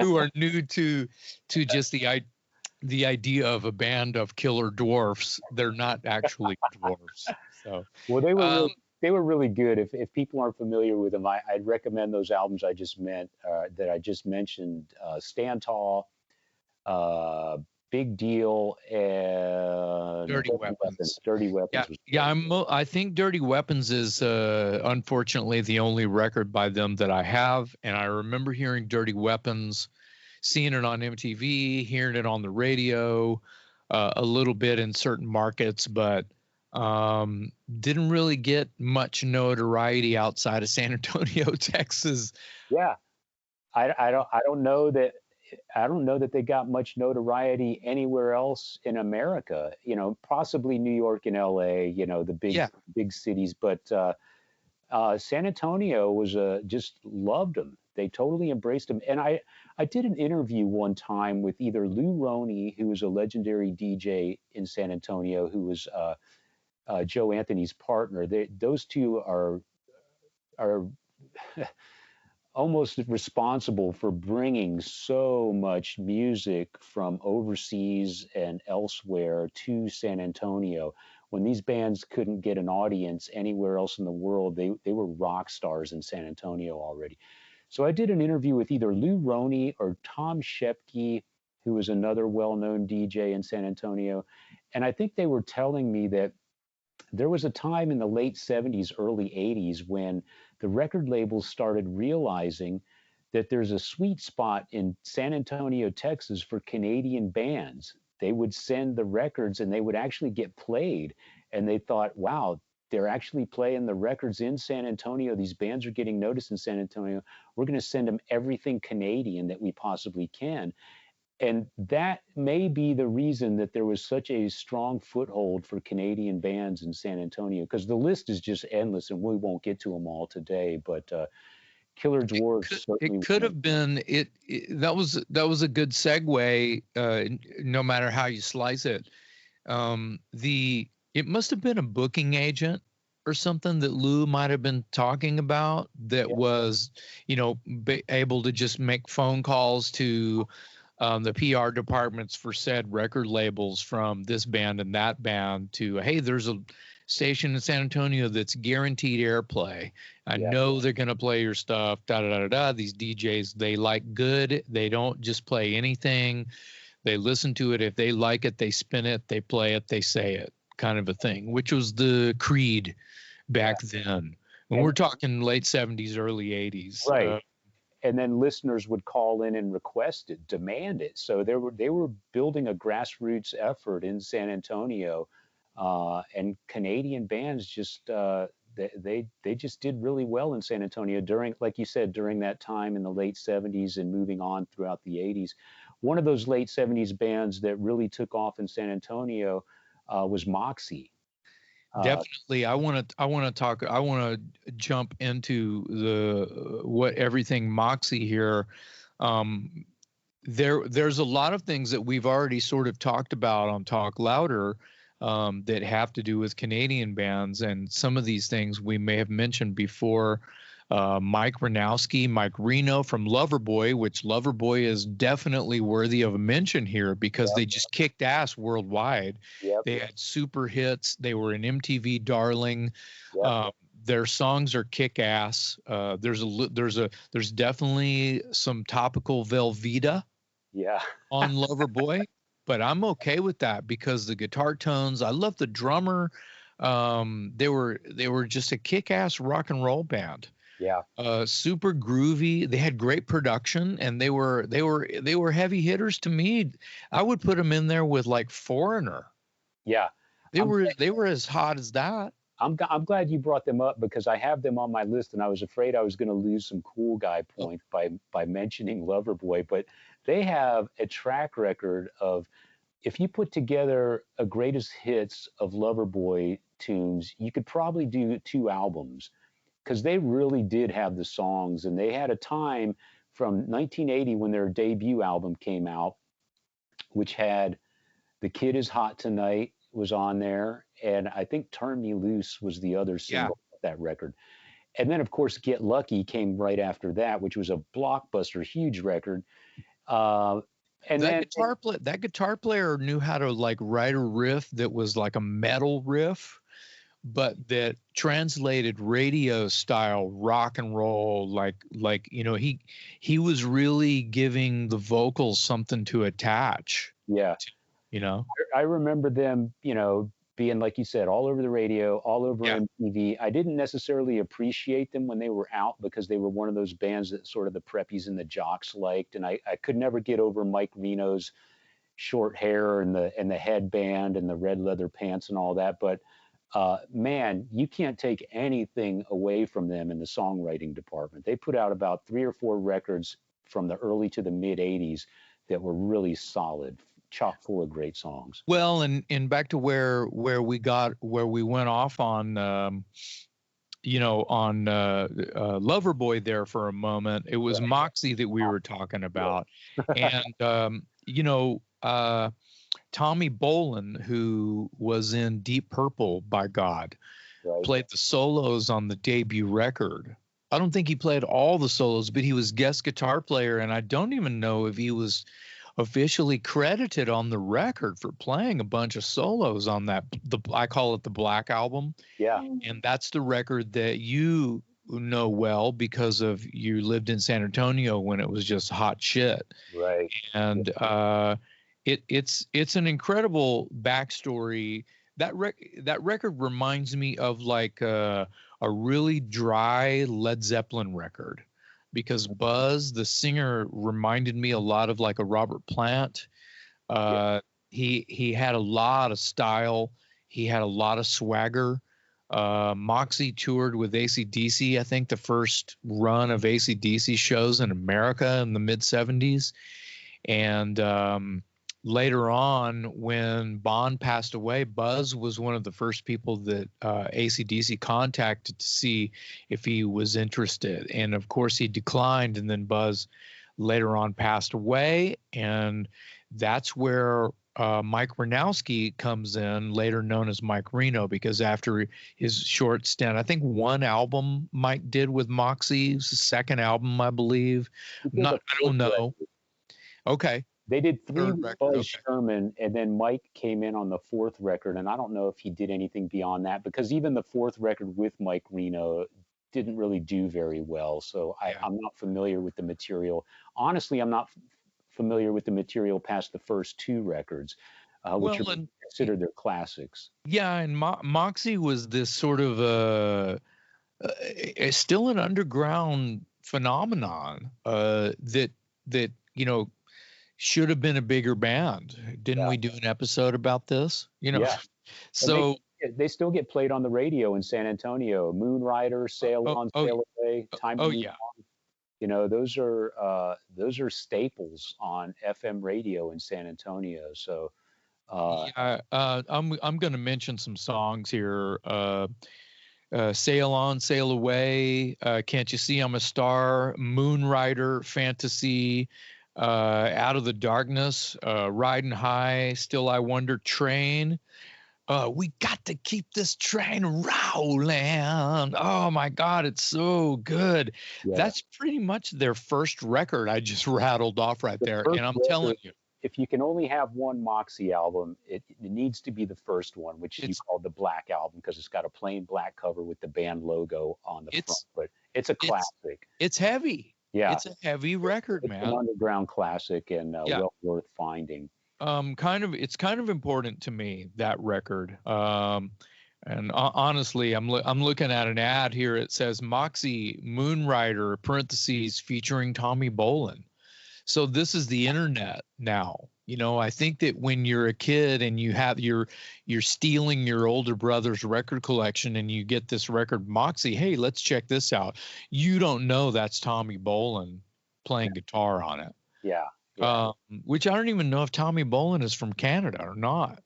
who are new to just the idea of a band of killer dwarfs, they're not actually dwarfs. So Well, they were really good. If people aren't familiar with them, I'd recommend those albums that I just mentioned: Stand Tall, uh, Big Deal, and Dirty Weapons. Dirty Weapons Yeah, was yeah. great. I think Dirty Weapons is unfortunately the only record by them that I have, and I remember hearing Dirty Weapons, seeing it on MTV, hearing it on the radio, a little bit in certain markets, but didn't really get much notoriety outside of San Antonio, Texas. Yeah, I don't know that they got much notoriety anywhere else in America. You know, possibly New York and L.A. You know, the Yeah. big cities, but San Antonio was just loved them. They totally embraced them. And I did an interview one time with either Lou Roney, who was a legendary DJ in San Antonio, who was Joe Anthony's partner. Those two are almost responsible for bringing so much music from overseas and elsewhere to San Antonio. When these bands couldn't get an audience anywhere else in the world, they were rock stars in San Antonio already. So I did an interview with either Lou Roney or Tom Shepke, who was another well-known DJ in San Antonio. And I think they were telling me that there was a time in the late 70s, early 80s when the record labels started realizing that there's a sweet spot in San Antonio, Texas for Canadian bands they would send the records and they would actually get played. And they thought, wow, they're actually playing the records in San Antonio. These bands are getting noticed in San Antonio. We're going to send them everything Canadian that we possibly can. And that may be the reason that there was such a strong foothold for Canadian bands in San Antonio, because the list is just endless and we won't get to them all today. But Killer Dwarfs certainly. It could have been that was a good segue, no matter how you slice it. It must have been a booking agent or something that Lou might have been talking about that was, able to just make phone calls to the PR departments for said record labels from this band and that band to, hey, there's a station in San Antonio that's guaranteed airplay. I know they're going to play your stuff, da da da da. These DJs, they like good. They don't just play anything. They listen to it. If they like it, they spin it, they play it, they say it, kind of a thing, which was the creed back then. And we're talking late 70s, early 80s. Right. And then listeners would call in and request it, demand it. So they were building a grassroots effort in San Antonio, and Canadian bands just they just did really well in San Antonio during, like you said, during that time in the late 70s and moving on throughout the 80s. One of those late 70s bands that really took off in San Antonio was Moxie. Definitely. I want to jump into what everything Moxie here. There's a lot of things that we've already sort of talked about on Talk Louder, that have to do with Canadian bands, and some of these things we may have mentioned before. Mike Reno from Loverboy, which Loverboy is definitely worthy of a mention here because they just kicked ass worldwide. They had super hits. They were an MTV darling. Their songs are kick ass. There's definitely some topical Velveeta on Loverboy, but I'm okay with that because the guitar tones, I love the drummer. They were just a kick ass rock and roll band. Super groovy. They had great production, and they were heavy hitters to me. I would put them in there with like Foreigner. They were as hot as that. I'm glad you brought them up because I have them on my list, and I was afraid I was going to lose some cool guy points by mentioning Loverboy. But they have a track record of, if you put together a greatest hits of Loverboy tunes, you could probably do 2 albums, because they really did have the songs. And they had a time from 1980 when their debut album came out, which had The Kid Is Hot Tonight was on there, and I think Turn Me Loose was the other single of that record. And then, of course, Get Lucky came right after that, which was a blockbuster, huge record. And that guitar player knew how to like write a riff that was like a metal riff, but that translated radio style rock and roll, like he was really giving the vocals something to attach. I remember them, being, like you said, all over the radio, all over MTV. I didn't necessarily appreciate them when they were out because they were one of those bands that sort of the preppies and the jocks liked, and I could never get over Mike Reno's short hair and the headband and the red leather pants and all that. But man, you can't take anything away from them in the songwriting department. They put out about 3 or 4 records from the early to the mid 80s that were really solid, chock full of great songs. Well, and back to where we went off on, on Loverboy there for a moment. It was Moxie that we were talking about. And, Tommy Bolin, who was in Deep Purple by God, played the solos on the debut record. I don't think he played all the solos, but he was guest guitar player, and I don't even know if he was officially credited on the record for playing a bunch of solos on that. I call it the Black Album. And that's the record that you know well because of you lived in San Antonio when it was just hot shit. And it's an incredible backstory. That record reminds me of like a really dry Led Zeppelin record, because Buzz, the singer, reminded me a lot of like a Robert Plant. He had a lot of style. He had a lot of swagger. Moxie toured with AC/DC, I think the first run of AC/DC shows in America in the mid 70s. And later on, when Bond passed away, Buzz was one of the first people that AC/DC contacted to see if he was interested. And of course, he declined. And then Buzz later on passed away. And that's where Mike Ranowski comes in, later known as Mike Reno, because after his short stint, I think one album Mike did with Moxie, his second album, I believe. I don't know. Okay. They did 3 Third with record, Buzz okay. Sherman, and then Mike came in on the 4th record, and I don't know if he did anything beyond that, because even the 4th record with Mike Reno didn't really do very well. So I'm not familiar with the material. Honestly, I'm not familiar with the material past the first 2 records, which are considered their classics. Yeah, and Moxie was this sort of still an underground phenomenon that should have been a bigger band. Didn't we do an episode about this? Yeah. So they still get played on the radio in San Antonio. Moonrider, Sail On, Sail Away, Time to Move On. Those are staples on FM radio in San Antonio. So I'm going to mention some songs here. Sail On, Sail Away, Can't You See I'm a Star, Moonrider, Fantasy, Out of the Darkness, Riding High, Still I Wonder, Train. We got to keep this train rolling. Oh my God, it's so good. Yeah. That's pretty much their first record I just rattled off right there. And I'm telling you, if you can only have one Moxie album, it needs to be the first one, which you call the Black Album, because it's got a plain black cover with the band logo on the front. But it's a classic. It's heavy. Yeah, it's a heavy record, man. It's an underground classic and well worth finding. It's kind of important to me, that record. And honestly, I'm looking at an ad here. It says Moxie Moonrider parentheses featuring Tommy Bolin. So this is the internet now. I think that when you're a kid and you're stealing your older brother's record collection and you get this record, Moxie, hey, let's check this out. You don't know that's Tommy Bolin playing guitar on it. Yeah. Which I don't even know if Tommy Bolin is from Canada or not.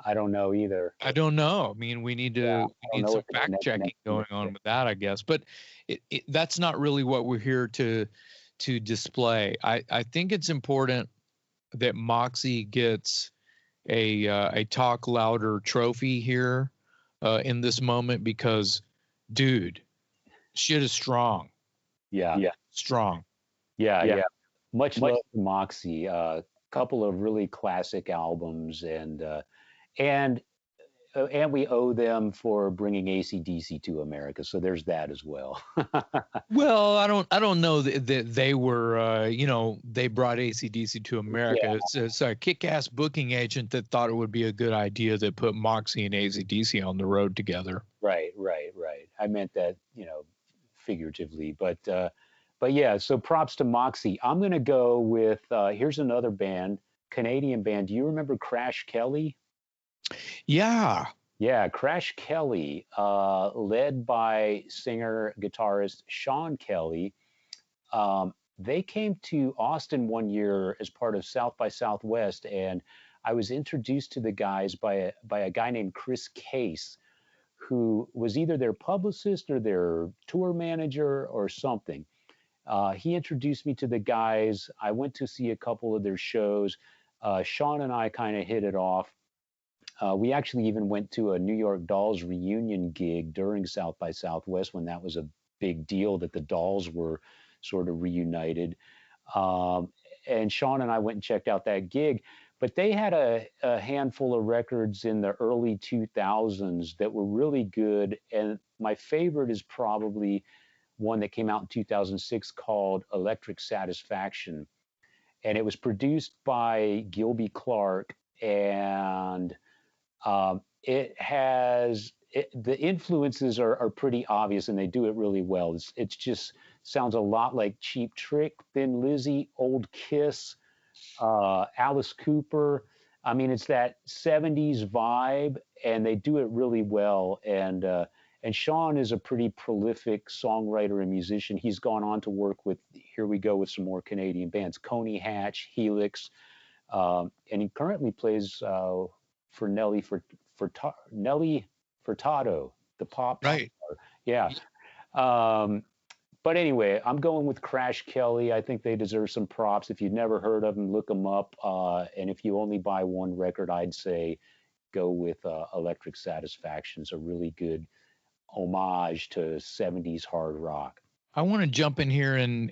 I don't know either. I don't know. I mean, we need some fact checking going on with that, I guess. But that's not really what we're here to display. I think it's important that Moxie gets a Talk Louder trophy here in this moment, because, dude, shit is strong. Yeah. Strong. Yeah. Much love to Moxie. Couple of really classic albums, and we owe them for bringing AC/DC to America. So there's that as well. Well, I don't know that they were, they brought AC/DC to America. Yeah. It's a kick-ass booking agent that thought it would be a good idea that put Moxie and AC/DC on the road together. Right. I meant that, figuratively, but yeah, so props to Moxie. I'm going to go with, here's another band, Canadian band. Do you remember Crash Kelly? Yeah, Crash Kelly, led by singer-guitarist Sean Kelly. They came to Austin one year as part of South by Southwest, and I was introduced to the guys by a guy named Chris Case, who was either their publicist or their tour manager or something. He introduced me to the guys. I went to see a couple of their shows. Sean and I kind of hit it off. We actually even went to a New York Dolls reunion gig during South by Southwest, when that was a big deal that the Dolls were sort of reunited. And Sean and I went and checked out that gig. But they had a handful of records in the early 2000s that were really good. And my favorite is probably one that came out in 2006 called Electric Satisfaction. And it was produced by Gilby Clarke, and the influences are pretty obvious, and they do it really well. It just sounds a lot like Cheap Trick, Thin Lizzy, Old Kiss, Alice Cooper. I mean, it's that 70s vibe, and they do it really well. And Sean is a pretty prolific songwriter and musician. He's gone on to work with, here we go with some more Canadian bands, Coney Hatch, Helix, and he currently plays for Nelly Furtado, the pop Right. star. Yeah. Um, but anyway, I'm going with Crash Kelly. I think they deserve some props. If you've never heard of them, look them up. And if you only buy one record, I'd say go with Electric Satisfaction. It's a really good homage to 70s hard rock. I want to jump in here and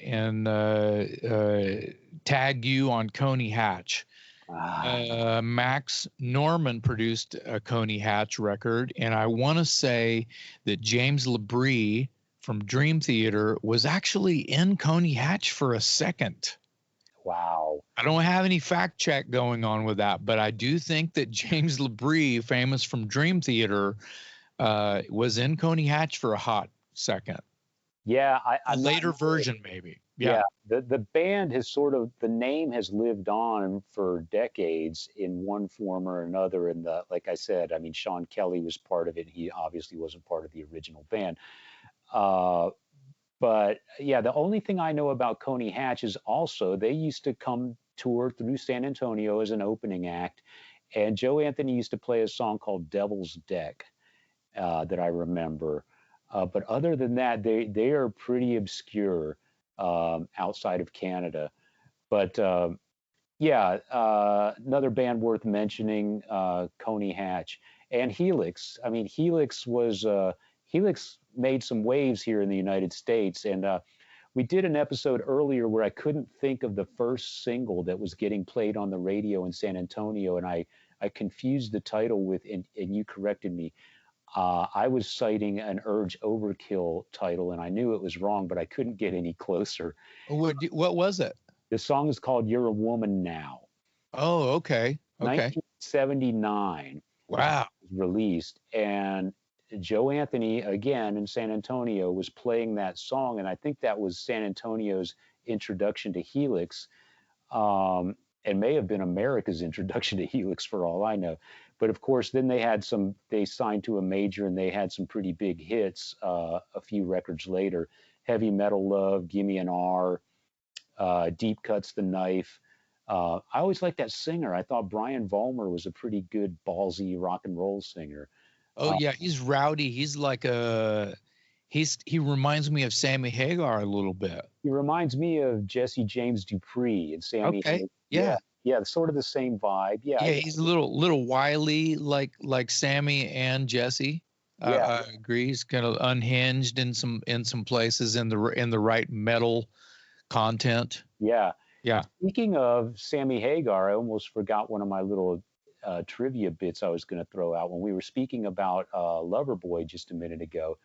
tag you on Coney Hatch. Ah, Max Norman produced a Coney Hatch record, and I want to say that James Labrie from Dream Theater was actually in Coney Hatch for a second. wow. I don't have any fact check going on with that, but I do think that James Labrie, famous from Dream Theater, was in Coney Hatch for a hot second. Yeah, A I'm not later sure. version, maybe. Yeah, Yeah. the band has sort of, the name has lived on for decades in one form or another. And like I said, I mean, Sean Kelly was part of it. He obviously wasn't part of the original band. Uh, but yeah, the only thing I know about Coney Hatch is also they used to come tour through San Antonio as an opening act. And Joe Anthony used to play a song called Devil's Deck that I remember. But other than that, they are pretty obscure outside of Canada. But yeah, another band worth mentioning, Coney Hatch and Helix. I mean, Helix made some waves here in the United States, and we did an episode earlier where I couldn't think of the first single that was getting played on the radio in San Antonio, and I confused the title with, and you corrected me. I was citing an Urge Overkill title, and I knew it was wrong, but I couldn't get any closer. What was it? The song is called "You're a Woman Now." Oh, okay. Okay. 1979 is when Wow. it was released, and Joe Anthony, again in San Antonio, was playing that song, and I think that was San Antonio's introduction to Helix, and may have been America's introduction to Helix for all I know. But of course, then they signed to a major, and they had some pretty big hits a few records later. Heavy Metal Love, Gimme an R, Deep Cuts the Knife. I always liked that singer. I thought Brian Vollmer was a pretty good ballsy rock and roll singer. Oh yeah, he's rowdy. He's like he reminds me of Sammy Hagar a little bit. He reminds me of Jesse James Dupree and Sammy. Okay. Yeah, Yeah. yeah, sort of the same vibe. Yeah, Yeah, he's a little wily like Sammy and Jesse. yeah, I agree. He's kind of unhinged in some places in the right metal content. yeah. Yeah. Speaking of Sammy Hagar, I almost forgot one of my little trivia bits I was going to throw out when we were speaking about Loverboy just a minute ago.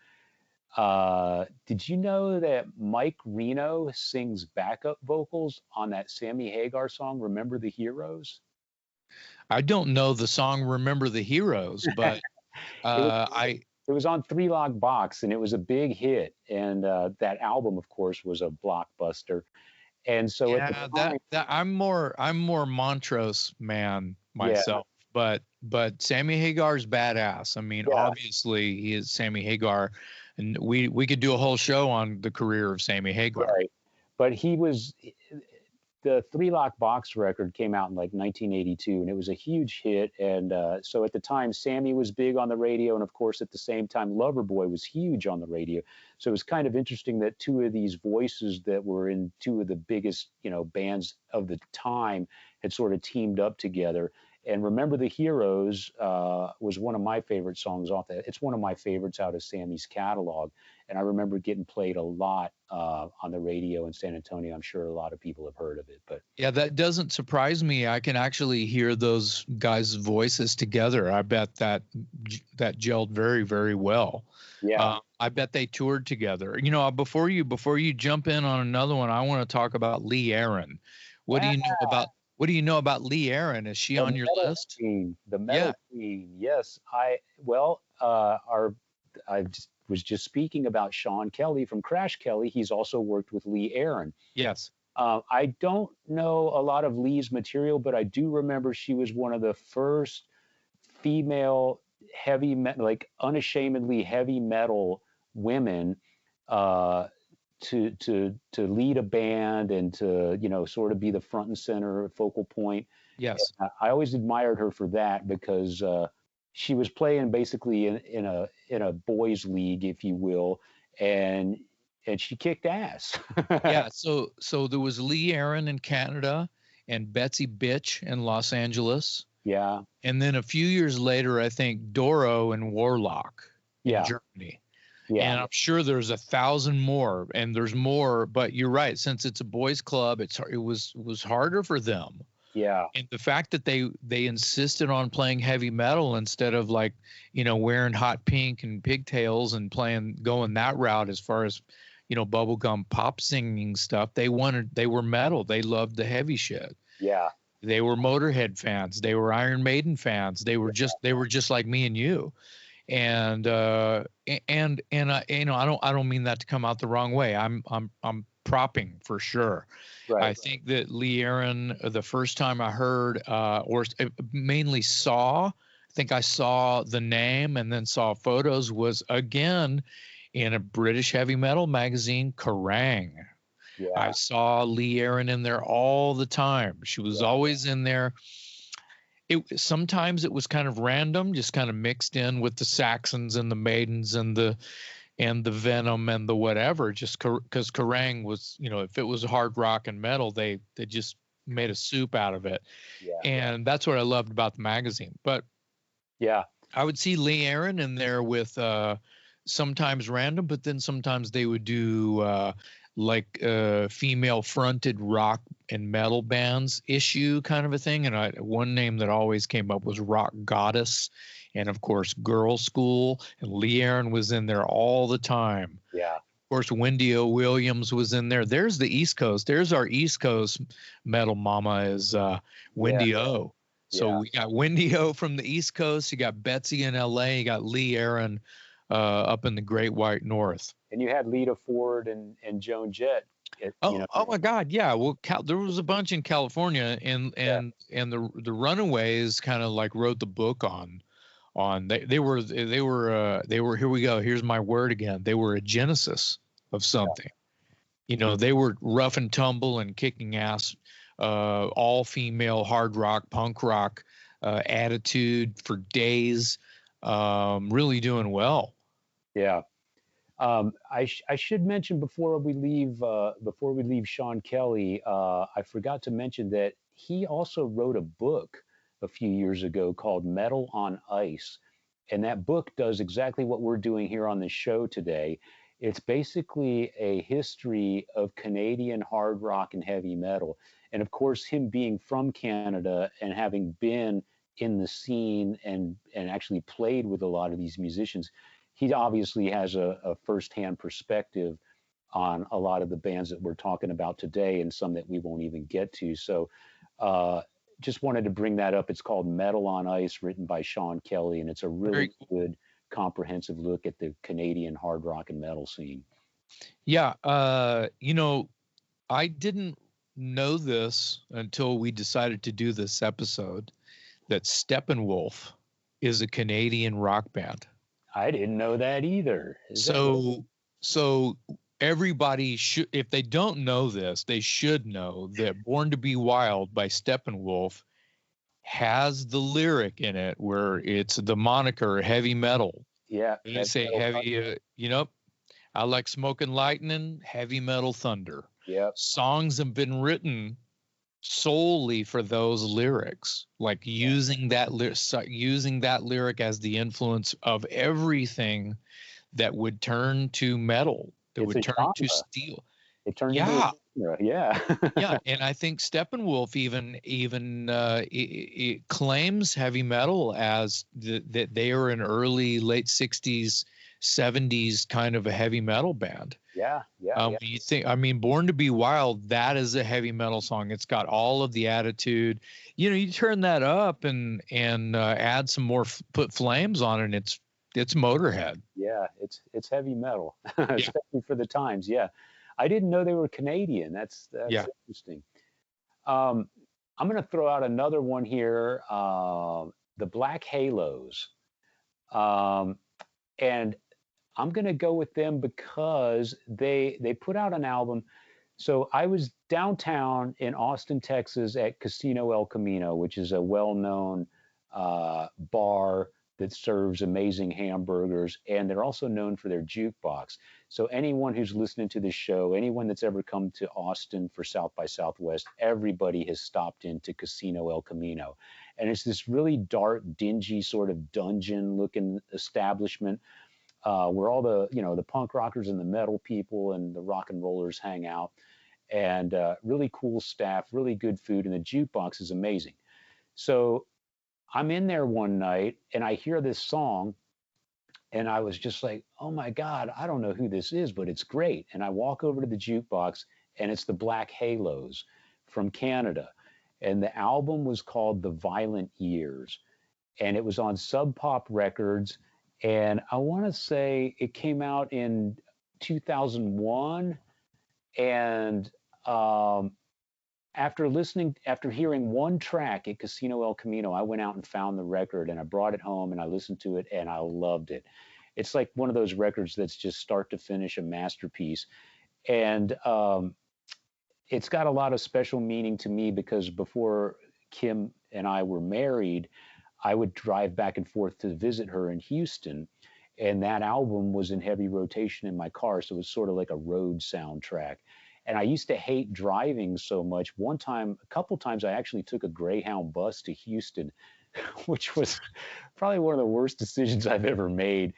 Did you know that Mike Reno sings backup vocals on that Sammy Hagar song, Remember the Heroes? I don't know the song "Remember the Heroes," but It was I it was on Three Lock Box, and it was a big hit. And that album, of course, was a blockbuster. And so at the yeah, time, that I'm more Montrose man yeah, myself, but Sammy Hagar's badass. I mean, yeah, obviously he is Sammy Hagar, and we could do a whole show on the career of Sammy Hagar. right. But the Three Lock Box record came out in like 1982, and it was a huge hit. And so at the time, Sammy was big on the radio, and of course, at the same time, Loverboy was huge on the radio. So it was kind of interesting that two of these voices that were in two of the biggest, bands of the time had sort of teamed up together. And Remember the Heroes was one of my favorite songs off that. It's one of my favorites out of Sammy's catalog. And I remember getting played a lot on the radio in San Antonio. I'm sure a lot of people have heard of it, but Yeah, that doesn't surprise me. I can actually hear those guys' voices together. I bet that gelled very, very well. yeah. I bet they toured together. Before you jump in on another one, I want to talk about Lee Aaron. What do Wow. you know about What do you know about Lee Aaron? Is she The on your metal list? queen, the Yeah. metal queen. Yes, was just speaking about Sean Kelly from Crash Kelly. He's also worked with Lee Aaron. Yes. I don't know a lot of Lee's material, but I do remember she was one of the first female heavy metal, like unashamedly heavy metal women, uh, to lead a band and to sort of be the front and center focal point. Yes. I always admired her for that because she was playing basically in a boys league, if you will, and she kicked ass. Yeah. So there was Lee Aaron in Canada and Betsy Bitch in Los Angeles. Yeah, And then a few years later, I think Doro and Warlock in yeah, Germany. yeah, And I'm sure there's 1,000 more, and there's more. But you're right, since it's a boys' club, it was harder for them. yeah, And the fact that they insisted on playing heavy metal instead of like wearing hot pink and pigtails and going that route as far as bubblegum pop singing stuff. They were metal. They loved the heavy shit. yeah, They were Motorhead fans. They were Iron Maiden fans. They were just like me and you. And I don't mean that to come out the wrong way. I'm propping for sure. I right, think that Lee Aaron, the first time I heard or mainly saw, I think I saw the name and then saw photos, was again in a British heavy metal magazine, Kerrang. I yeah, saw Lee Aaron in there all the time. She was yeah, always in there. Sometimes it was kind of random, just kind of mixed in with the Saxons and the Maidens and the Venom and the whatever. Just because Kerrang was, if it was hard rock and metal, they just made a soup out of it, yeah, and that's what I loved about the magazine. But yeah, I would see Lee Aaron in there with sometimes random, but then sometimes they would do like female fronted rock and metal bands issue kind of a thing. And one name that always came up was Rock Goddess, and of course Girl School. And Lee Aaron was in there all the time. yeah, Of course, Wendy O. Williams was in there. There's the East Coast. There's our East Coast metal mama is yeah, Wendy O. So yeah. we got Wendy O from the East Coast. You got Betsy in L.A. You got Lee Aaron up in the Great White North. And you had Lita Ford and Joan Jett. Oh my God, yeah. Well, there was a bunch in California, and Yeah, the Runaways kind of like wrote the book on they were here we go. Here's my word again. They were a genesis of something. They were rough and tumble and kicking ass, all female hard rock, punk rock attitude for days, really doing well. yeah. I should mention before we leave Sean Kelly, I forgot to mention that he also wrote a book a few years ago called Metal on Ice, and that book does exactly what we're doing here on the show today. It's basically a history of Canadian hard rock and heavy metal, and of course, him being from Canada and having been in the scene and actually played with a lot of these musicians, he obviously has a firsthand perspective on a lot of the bands that we're talking about today and some that we won't even get to. So uh, just wanted to bring that up. It's called Metal on Ice, written by Sean Kelly, and it's a Very really cool. good comprehensive look at the Canadian hard rock and metal scene. Yeah, I didn't know this until we decided to do this episode that Steppenwolf is a Canadian rock band. I didn't know that either. Is that right? So everybody should, if they don't know this, they should know that Born to Be Wild by Steppenwolf has the lyric in it where it's the moniker heavy metal. Yeah, They heavy say metal. heavy, I like smoking lightning, heavy metal thunder. Yep. Songs have been written solely for those lyrics, like using that lyric as the influence of everything that would turn to metal, that It's would a turn to genre. steel. It turned into a Yeah, genre. Yeah. yeah, and I think Steppenwolf even it claims heavy metal as that they are an early late '60s, '70s kind of a heavy metal band. Yeah. Yeah. Yeah. When you think, I mean, Born to Be Wild, that is a heavy metal song. It's got all of the attitude. You turn that up and add some more, put flames on it, and it's Motorhead. Yeah, it's heavy metal, Yeah. especially for the times. Yeah. I didn't know they were Canadian. That's Yeah. interesting. Um, I'm going to throw out another one here. The Black Halos. Um, and I'm going to go with them because they put out an album. So I was downtown in Austin, Texas at Casino El Camino, which is a well-known bar that serves amazing hamburgers, and they're also known for their jukebox. So anyone who's listening to this show, anyone that's ever come to Austin for South by Southwest, everybody has stopped into Casino El Camino. And it's this really dark, dingy sort of dungeon-looking establishment where all the the punk rockers and the metal people and the rock and rollers hang out, and really cool staff, really good food, and the jukebox is amazing. So I'm in there one night and I hear this song, and I was just like, oh my God, I don't know who this is, but it's great. And I walk over to the jukebox, and it's the Black Halos from Canada. And the album was called The Violent Years, and it was on Sub Pop Records. And I want to say it came out in 2001. And after hearing one track at Casino El Camino, I went out and found the record and I brought it home and I listened to it and I loved it. It's like one of those records that's just start to finish a masterpiece. And it's got a lot of special meaning to me because before Kim and I were married, I would drive back and forth to visit her in Houston. And that album was in heavy rotation in my car. So it was sort of like a road soundtrack. And I used to hate driving so much. One time, a couple times, I actually took a Greyhound bus to Houston, which was probably one of the worst decisions I've ever made.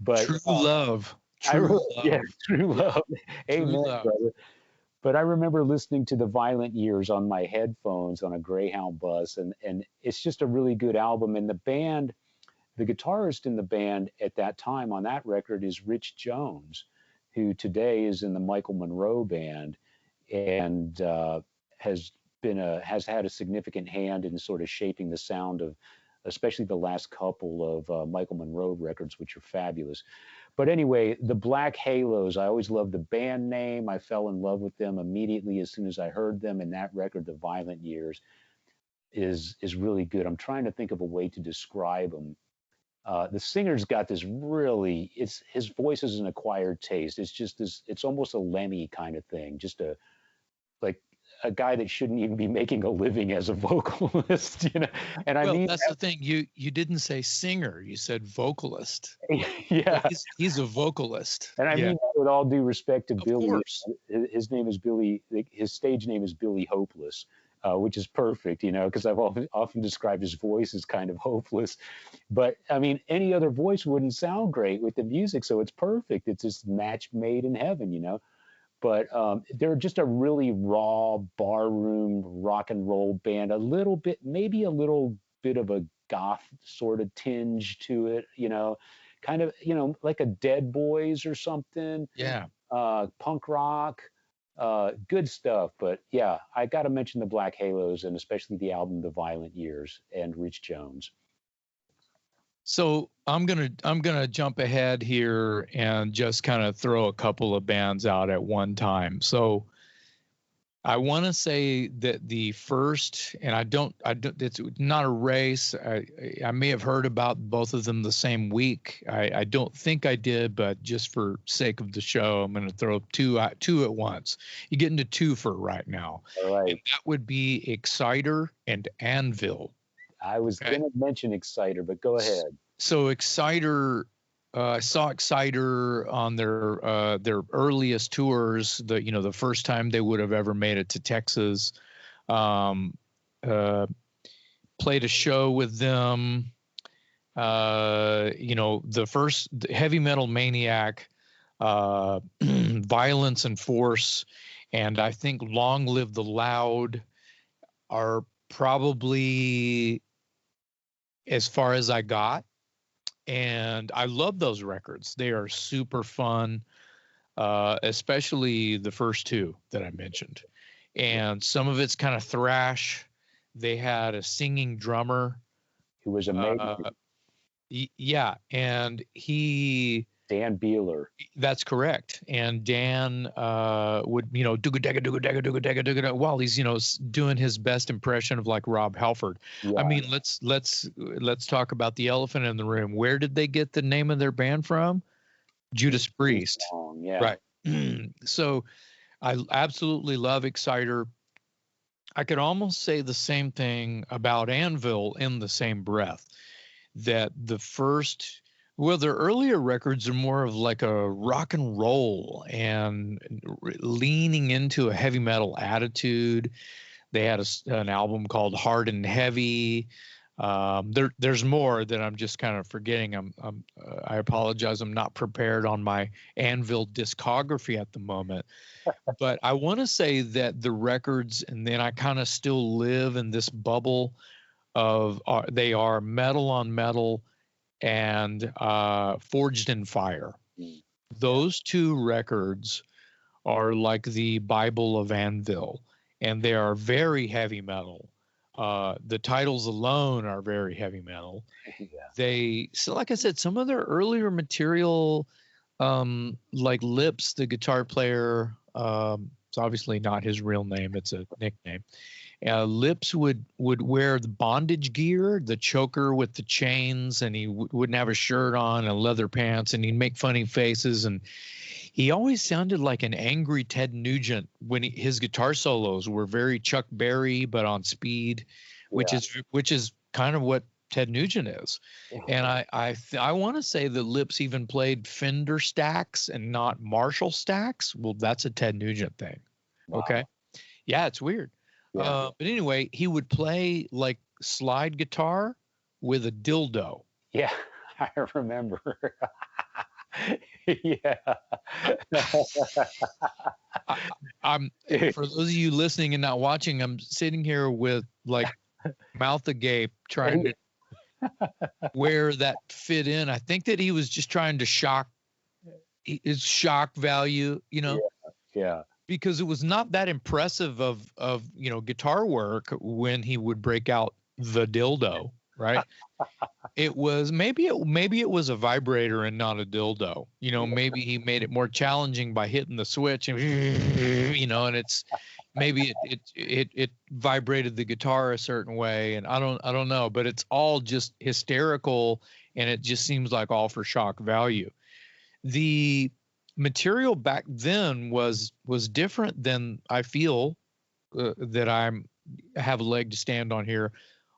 But True love. I, True love. yeah, true love. True Amen, love. brother. But I remember listening to The Violent Years on my headphones on a Greyhound bus, and it's just a really good album. And the band, the guitarist in the band at that time on that record is Rich Jones, who today is in the Michael Monroe band, and has had a significant hand in sort of shaping the sound of, especially the last couple of Michael Monroe records, which are fabulous. But anyway, the Black Halos, I always loved the band name. I fell in love with them immediately as soon as I heard them. And that record, The Violent Years, is really good. I'm trying to think of a way to describe them. The singer's got this really, it's his voice is an acquired taste. It's just this, it's almost a Lemmy kind of thing, just like a guy that shouldn't even be making a living as a vocalist, you know. And I Well, mean, that's the thing. You didn't say singer. You said vocalist. yeah, He's a vocalist. and I Yeah, mean that with all due respect to of Billy. course. His name is Billy. His stage name is Billy Hopeless, which is perfect, you know, because I've often described his voice as kind of hopeless. But I mean, any other voice wouldn't sound great with the music, so it's perfect. It's this match made in heaven, you know. But they're just a really raw barroom rock and roll band. A little bit, maybe a little bit of a goth sort of tinge to it, you know, kind of, you know, like a Dead Boys or something. Yeah. Punk rock, good stuff. But yeah, I got to mention the Black Halos and especially the album The Violent Years and Rich Jones. So I'm gonna jump ahead here and just kind of throw a couple of bands out at one time. So I want to say that the first, and I don't, it's not a race. I may have heard about both of them the same week. I don't think I did, but just for sake of the show, I'm going to throw two at once. You get into two for right now. All right. And that would be Exciter and Anvil. I was Okay. going to mention Exciter, but go ahead. So Exciter, I saw Exciter on their earliest tours. The first time they would have ever made it to Texas. Played a show with them. The first Heavy Metal Maniac, Violence and Force, and I think Long Live the Loud are probably as far as I got. And I love those records. They are super fun, especially the first two that I mentioned. And some of it's kind of thrash. They had a singing drummer Who was amazing. yeah, and he Dan Beeler. That's correct. And Dan would, dugga while he's, doing his best impression of like Rob Halford. Yeah. I mean, let's talk about the elephant in the room. Where did they get the name of their band from? Judas Priest. Yeah. Right. So I absolutely love Exciter. I could almost say the same thing about Anvil in the same breath, that their earlier records are more of like a rock and roll and leaning into a heavy metal attitude. They had an album called Hard and Heavy. There's more that I'm just kind of forgetting. I apologize. I'm not prepared on my Anvil discography at the moment. But I want to say that the records, and then I kind of still live in this bubble of they are metal on metal and Forged in Fire. Those two records are like the Bible of Anvil, and they are very heavy metal. The titles alone are very heavy metal. So like I said, some of their earlier material, like Lips, the guitar player, it's obviously not his real name, it's a nickname. Lips would wear the bondage gear, the choker with the chains, and he wouldn't have a shirt on and leather pants, and he'd make funny faces, and he always sounded like an angry Ted Nugent when his guitar solos were very Chuck Berry but on speed, which is kind of what Ted Nugent is. And I want to say that Lips even played Fender stacks and not Marshall stacks. Well, that's a Ted Nugent thing. Wow. Okay. Yeah, it's weird. Yeah. But anyway, he would play like slide guitar with a dildo. Yeah, I remember. Yeah. I'm for those of you listening and not watching, I'm sitting here with like mouth agape trying to where that fit in. I think that he was just trying to shock his shock value, Yeah. Because it was not that impressive of guitar work when he would break out the dildo, right? It was maybe it was a vibrator and not a dildo. Maybe he made it more challenging by hitting the switch and and it's maybe it vibrated the guitar a certain way, and I don't know, but it's all just hysterical, and it just seems like all for shock value. The material back then was different than I feel that I have a leg to stand on here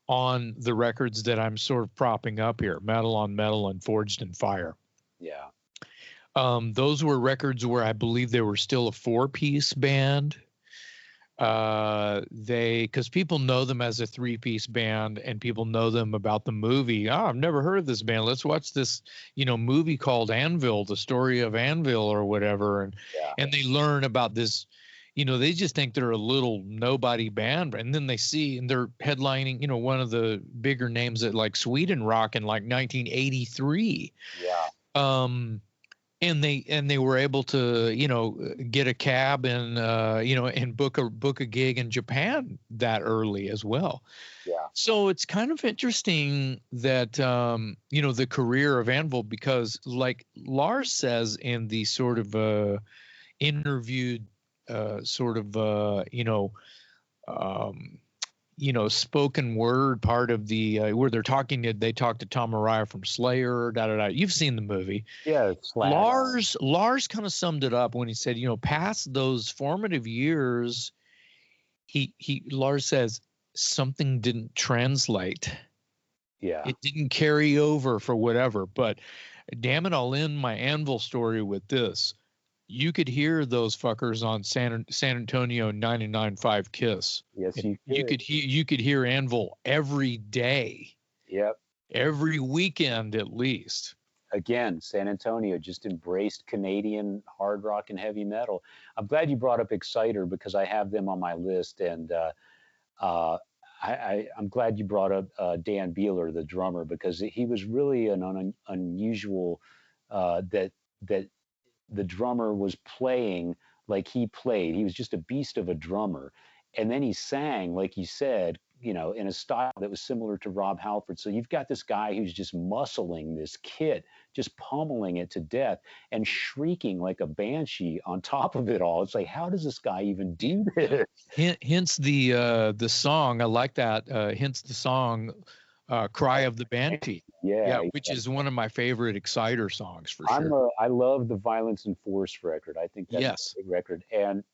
on the records that I'm sort of propping up here, Metal on Metal and Forged in Fire. Yeah. Those were records where I believe they were still a 4-piece band. Because people know them as a 3-piece band, and people know them about the movie. I've never heard of this band. Let's watch this, movie called Anvil, the story of Anvil or whatever. And they learn about this, they just think they're a little nobody band. And then they see, and they're headlining, one of the bigger names at like Sweden Rock in like 1983. Yeah. And they were able to, get a cab and, and book a gig in Japan that early as well. Yeah. So it's kind of interesting that, the career of Anvil, because like Lars says in the sort of interviewed sort of, spoken word part of the where they talk to Tom Araya from Slayer, You've seen the movie. Yeah. Lars kind of summed it up when he said, past those formative years, Lars says something didn't translate. Yeah. It didn't carry over for whatever, but damn it, I'll end my Anvil story with this. You could hear those fuckers on San Antonio 99.5 KISS. Yes, you could hear Anvil every day. Yep. Every weekend at least. Again, San Antonio just embraced Canadian hard rock and heavy metal. I'm glad you brought up Exciter because I have them on my list, and I'm glad you brought up Dan Beeler, the drummer, because he was really an unusual that the drummer was playing like he played. He was just a beast of a drummer. And then he sang, like you said, in a style that was similar to Rob Halford. So you've got this guy who's just muscling this kit, just pummeling it to death and shrieking like a banshee on top of it all. It's like, how does this guy even do this? Hence the song. I like that. Hence the song, "Cry of the Banshee." Yeah, Yeah, which is one of my favorite Exciter songs for I sure. love the Violence and Force record. I think that's Yes, a great record. And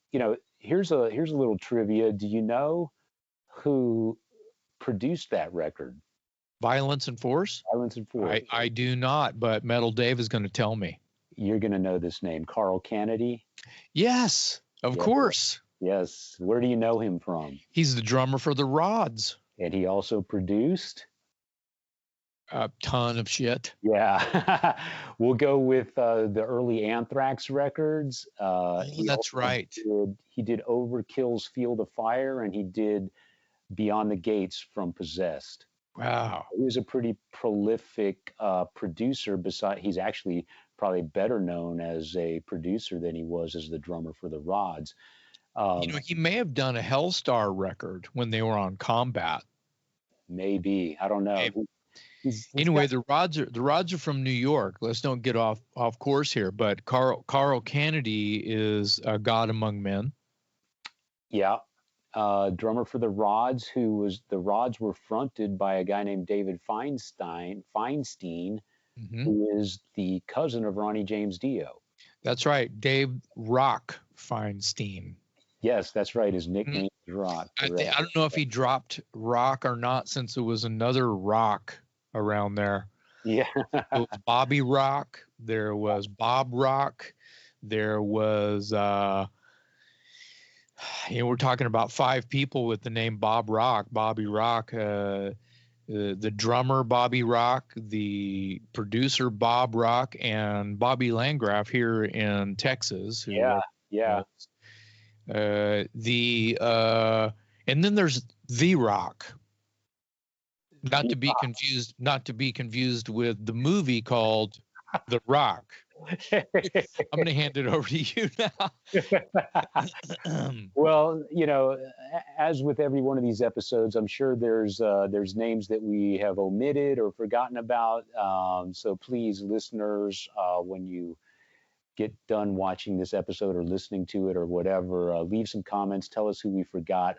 here's a little trivia. Do you know who produced that record? Violence and Force. Violence and Force. I do not, but Metal Dave is going to tell me. You're going to know this name, Carl Kennedy. Yes, of Yeah, course. yes. Where do you know him from? He's the drummer for the Rods. And he also produced. A ton of shit. Yeah, we'll go with the early Anthrax records. That's right. He did Overkill's Field of Fire, and he did Beyond the Gates from Possessed. Wow. He was a pretty prolific producer. He's actually probably better known as a producer than he was as the drummer for the Rods. He may have done a Hellstar record when they were on Combat. Maybe, I don't know. Maybe. Anyway, the Rods are from New York. Let's don't get off course here. But Carl Kennedy is a god among men. Yeah, drummer for the Rods. The Rods were fronted by a guy named David Feinstein, who is the cousin of Ronnie James Dio. That's right, Dave Rock Feinstein. Yes, that's right. His nickname is Rock. I don't know if he dropped Rock or not, since there was another Rock around there. Yeah. It was Bobby Rock. There was Bob Rock. There was, we're talking about 5 people with the name Bobby Rock, the drummer Bobby Rock, the producer Bob Rock, and Bobby Landgraf here in Texas. Yeah. And then there's The Rock. Not to be confused with the movie called The Rock. I'm going to hand it over to you now. Well, as with every one of these episodes, I'm sure there's names that we have omitted or forgotten about. So please, listeners, when you get done watching this episode or listening to it or whatever, leave some comments. Tell us who we forgot.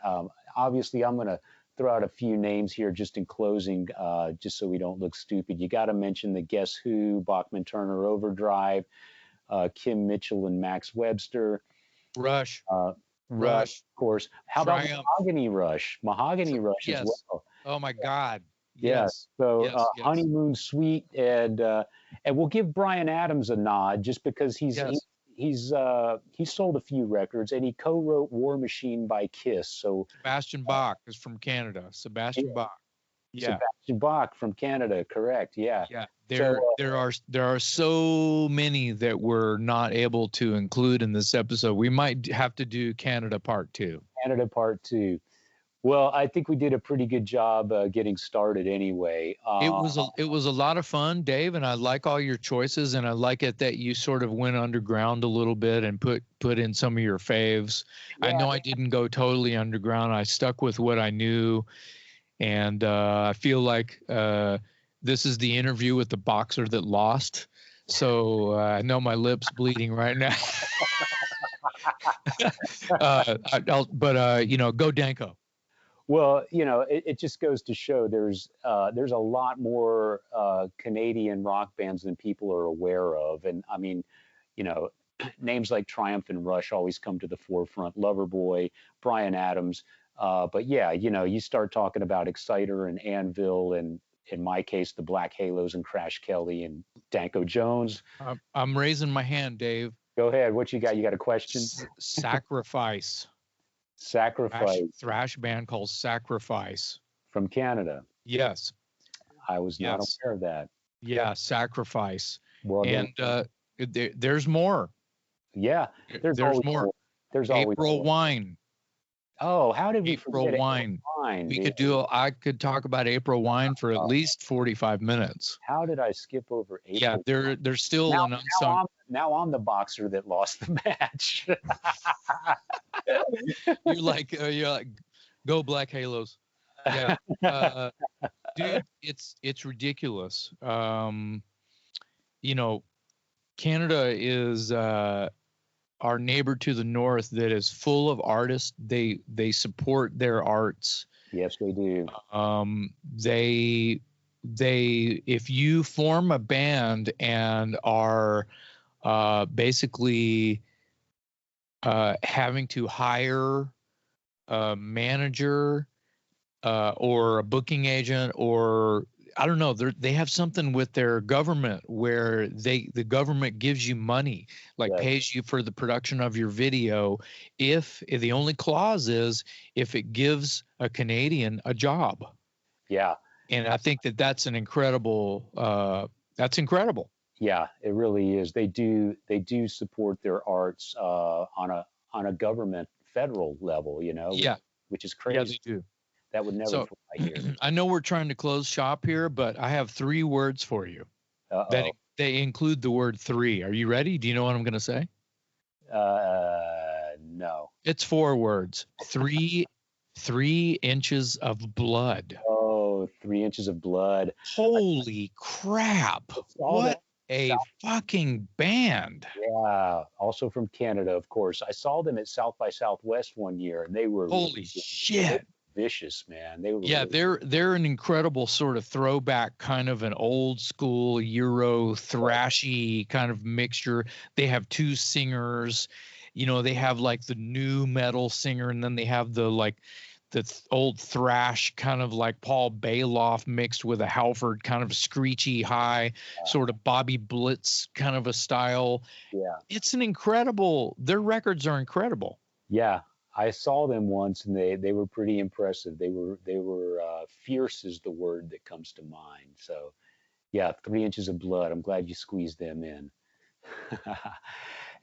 Obviously, I'm going to throw out a few names here just in closing, just so we don't look stupid. You got to mention the Guess Who, Bachman Turner Overdrive, Kim Mitchell and Max Webster. Rush. Rush, of course. How Triumph. about Mahogany Rush? Mahogany Rush Yes. as well. Oh my God. Yes. So Yes. Honeymoon Suite, and we'll give Bryan Adams a nod just because he's sold a few records, and he co-wrote War Machine by Kiss. So Sebastian Bach is from Canada. Sebastian Bach. Yeah. Sebastian Bach from Canada, correct? Yeah. Yeah. There are so many that we're not able to include in this episode. We might have to do Canada Part 2. Canada Part 2. Well, I think we did a pretty good job getting started anyway. It was a lot of fun, Dave, and I like all your choices, and I like it that you sort of went underground a little bit and put in some of your faves. Yeah. I know I didn't go totally underground. I stuck with what I knew, and I feel like this is the interview with the boxer that lost. So I know my lips bleeding right now. Go Danko. Well, it just goes to show there's a lot more Canadian rock bands than people are aware of. And I mean, names like Triumph and Rush always come to the forefront, Loverboy, Bryan Adams. But yeah, you start talking about Exciter and Anvil, and in my case, the Black Halos and Crash Kelly and Danko Jones. I'm raising my hand, Dave. Go ahead. What you got? You got a question? Sacrifice. Thrash band called Sacrifice. From Canada. Yes. I was not aware of that. Yeah, Sacrifice. Well, and there's more. Yeah, there's more. There's always April more. Wine. Oh, how did we April forget Wine? April Wine? I could talk about April Wine for at least 45 minutes. How did I skip over April? Yeah, there's still an unsung. Now I'm the boxer that lost the match. You're like, go Black Halos. Yeah. Dude, it's ridiculous. You know, Canada is our neighbor to the north that is full of artists. They support their arts. Yes, they do. They if you form a band and are basically having to hire a manager or a booking agent, or I don't know, they have something with their government where the government gives you money, like Yes. pays you for the production of your video. If the only clause is if it gives a Canadian a job, Yeah. and I think that that's an incredible. That's incredible. Yeah, it really is. They do support their arts on a government federal level, Yeah, which is yeah, crazy. they do. That would never So fly here. I know we're trying to close shop here, but I have three words for you that Uh-oh. they include the word three. Are you ready? Do you know what I'm going to say? No. It's four words. Three inches of blood. Oh, 3 inches of blood. Holy crap. I saw them. What a fucking band. Yeah, also from Canada, of course. I saw them at South by Southwest one year, and they were Holy they were shit. vicious, man. They were Yeah, really they're an incredible sort of throwback, kind of an old school Euro thrashy kind of mixture. They have two singers, they have like the new metal singer, and then they have the like old thrash kind of like Paul Bailoff mixed with a Halford kind of screechy high, sort of Bobby Blitz kind of a style. yeah. It's an incredible. Their records are incredible. Yeah, I saw them once, and they were pretty impressive. They were fierce is the word that comes to mind. So yeah, 3 inches of blood. I'm glad you squeezed them in,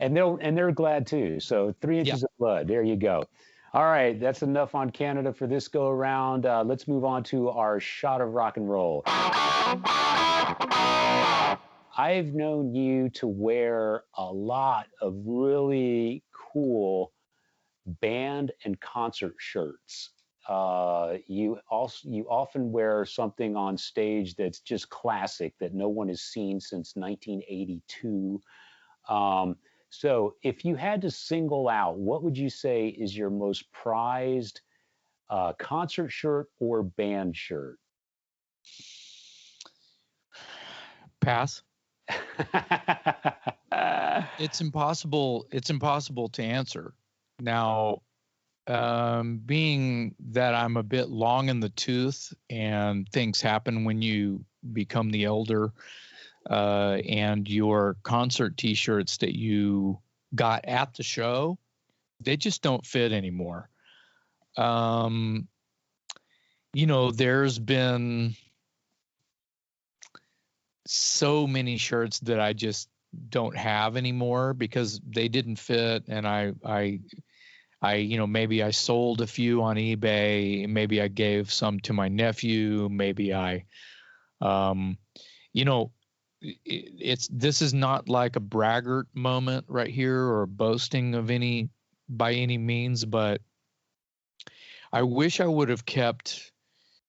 and they're glad too. So three Yeah. inches of blood. There you go. All right, that's enough on Canada for this go around. Let's move on to our shot of rock and roll. I've known you to wear a lot of really cool band and concert shirts. You often wear something on stage that's just classic that no one has seen since 1982. Um, so, if you had to single out, what would you say is your most prized concert shirt or band shirt? Pass. It's impossible. It's impossible to answer. Now, being that I'm a bit long in the tooth and things happen when you become the elder, and your concert T-shirts that you got at the show, they just don't fit anymore. Um, there's been so many shirts that I just don't have anymore because they didn't fit, and maybe I sold a few on eBay, maybe I gave some to my nephew, maybe um, you know, this is not like a braggart moment right here or boasting of any by any means, but I wish I would have kept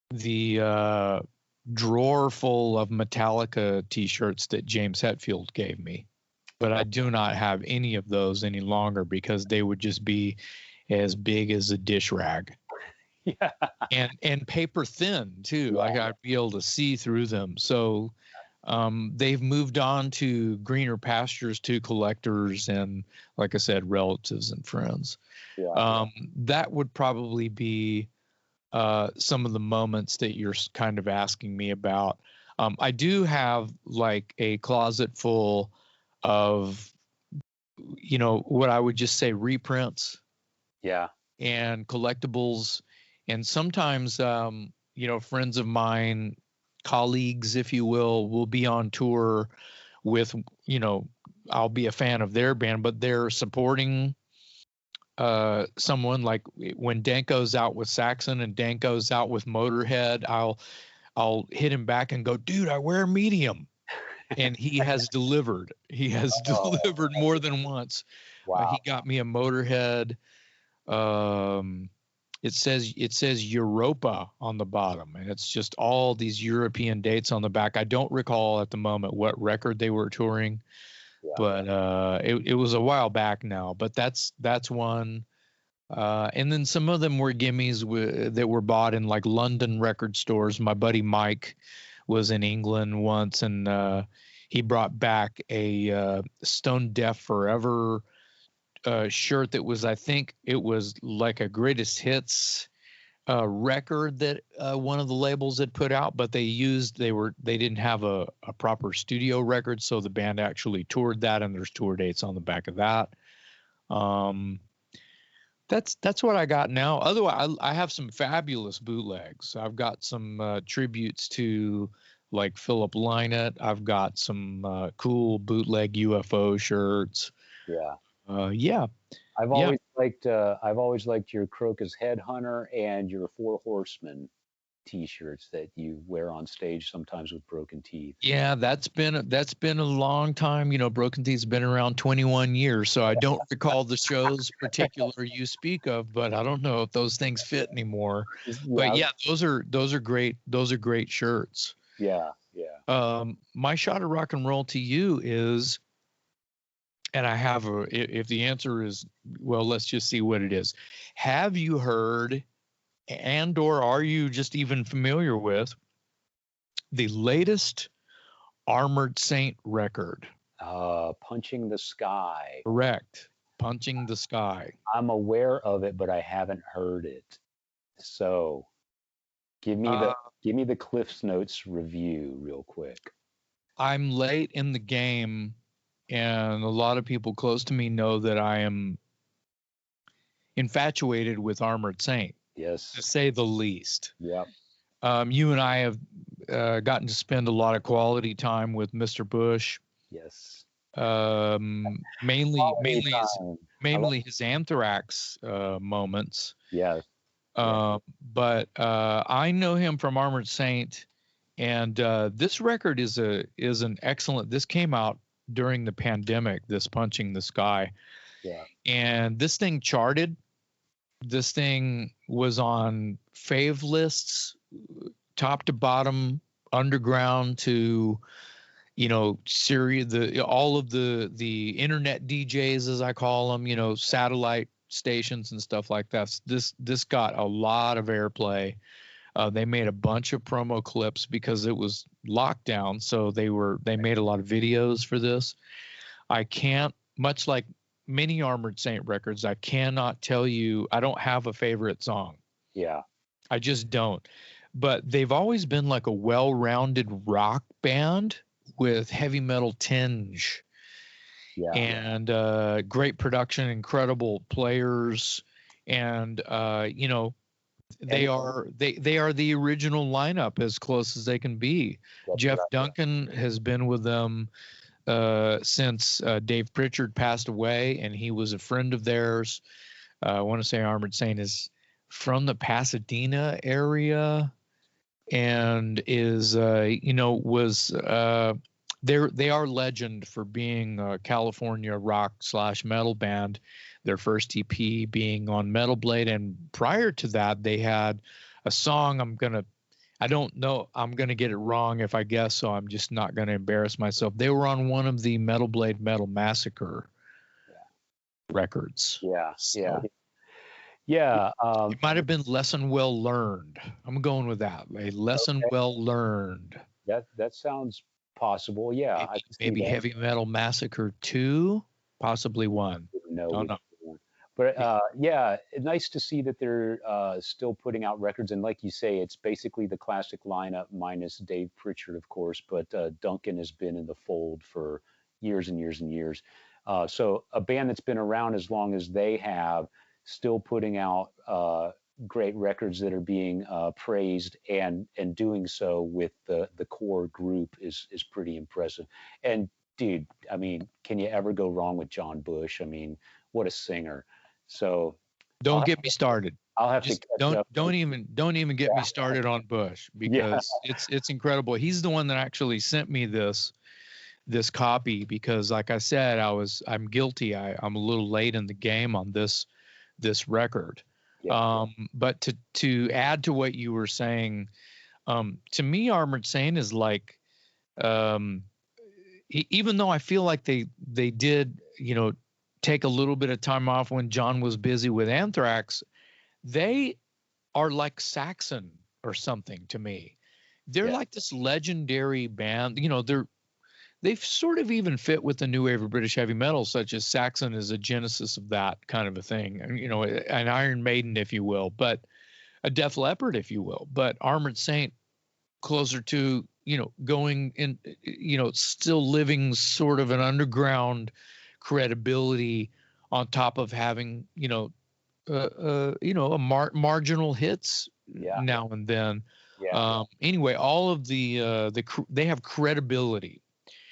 the drawer full of Metallica t-shirts that James Hetfield gave me. But I do not have any of those any longer because they would just be as big as a dish rag. Yeah. And paper thin too. Yeah. Like I'd be able to see through them. So they've moved on to greener pastures to collectors and, like I said, relatives and friends. Yeah. That would probably be some of the moments that you're kind of asking me about. I do have like a closet full of, what I would just say reprints Yeah. and collectibles. And sometimes, friends of mine, colleagues, if you will be on tour with, I'll be a fan of their band, but they're supporting someone like when Danko's out with Saxon and Danko's out with Motorhead, I'll hit him back and go, dude, I wear medium. And he has delivered. He has Oh, delivered more than once. wow. He got me a Motorhead. Um, it says Europa on the bottom, and it's just all these European dates on the back. I don't recall at the moment what record they were touring, Yeah. but it was a while back now. But that's one. And then some of them were gimmies that were bought in like London record stores. My buddy Mike was in England once, and he brought back a Stone Deaf Forever shirt that was, I think it was like a greatest hits record that one of the labels had put out, but they didn't have a proper studio record, so the band actually toured that, and there's tour dates on the back of that. That's what I got now. Otherwise, I have some fabulous bootlegs. I've got some tributes to like Philip Lynott. I've got some cool bootleg UFO shirts. Yeah. Yeah. I've always liked your Crocus Headhunter and your Four Horsemen T-shirts that you wear on stage sometimes with Broken Teeth. Yeah, that's been a long time. You know, Broken Teeth's been around 21 years, so I don't recall the shows particular you speak of, but I don't know if those things fit anymore. Yeah. But yeah, those are great. Those are great shirts. Yeah, yeah. My shot of rock and roll to you is, and I have if the answer is, well, let's just see what it is. Have you heard, and or are you just even familiar with the latest Armored Saint record? Punching the Sky. Correct. Punching the Sky. I'm aware of it, but I haven't heard it. So give me the Cliff's Notes review real quick. I'm late in the game, and a lot of people close to me know that I am infatuated with Armored Saint. Yes. To say the least. Yep. You and I have gotten to spend a lot of quality time with Mr. Bush. Yes. Mainly his Anthrax moments. Yes. But I know him from Armored Saint, and this record is an excellent. This came out during the pandemic. This Punching the Sky. Yeah. And this thing charted. This thing was on fave lists, top to bottom, underground to, all of the internet DJs, as I call them, satellite stations and stuff like that. This got a lot of airplay. They made a bunch of promo clips because it was lockdown, so they made a lot of videos for this. I can't, much like many Armored Saint records, I cannot tell you, I don't have a favorite song. Yeah. I just don't. But they've always been like a well-rounded rock band with heavy metal tinge. Yeah. And great production, incredible players, and they are the original lineup as close as they can be. Jeff Duncan has been with them since Dave Pritchard passed away, and he was a friend of theirs. I want to say Armored Saint is from the Pasadena area, and is they are legend for being a California rock / metal band. Their first EP being on Metal Blade, and prior to that, they had a song. I don't know. I'm going to get it wrong if I guess, so I'm just not going to embarrass myself. They were on one of the Metal Blade Metal Massacre records. Yeah. So, yeah. It might have been Lesson Well Learned. I'm going with that. A lesson well learned. That sounds possible. Yeah. Maybe Heavy Metal Massacre 2, possibly 1. No. But nice to see that they're still putting out records. And like you say, it's basically the classic lineup minus Dave Pritchard, of course. But Duncan has been in the fold for years and years and years. So a band that's been around as long as they have, still putting out great records that are being praised, and doing so with the core group is pretty impressive. And dude, I mean, can you ever go wrong with John Bush? I mean, what a singer. So don't get me started. I'll have to don't even get me started on Bush, because it's incredible. He's the one that actually sent me this copy, because like I said, I'm guilty. I'm a little late in the game on this record. Yeah. But to add to what you were saying, to me, Armored Saint is like, um, even though I feel like they did, take a little bit of time off when John was busy with Anthrax, they are like Saxon or something to me. They're Yeah. like this legendary band. They've sort of even fit with the new wave of British heavy metal, such as Saxon is a genesis of that kind of a thing, and an Iron Maiden, if you will, but a Def Leppard, if you will, but Armored Saint closer to going in, still living sort of an underground credibility on top of having marginal hits Yeah. now and then. Yeah. Anyway, all of they have credibility.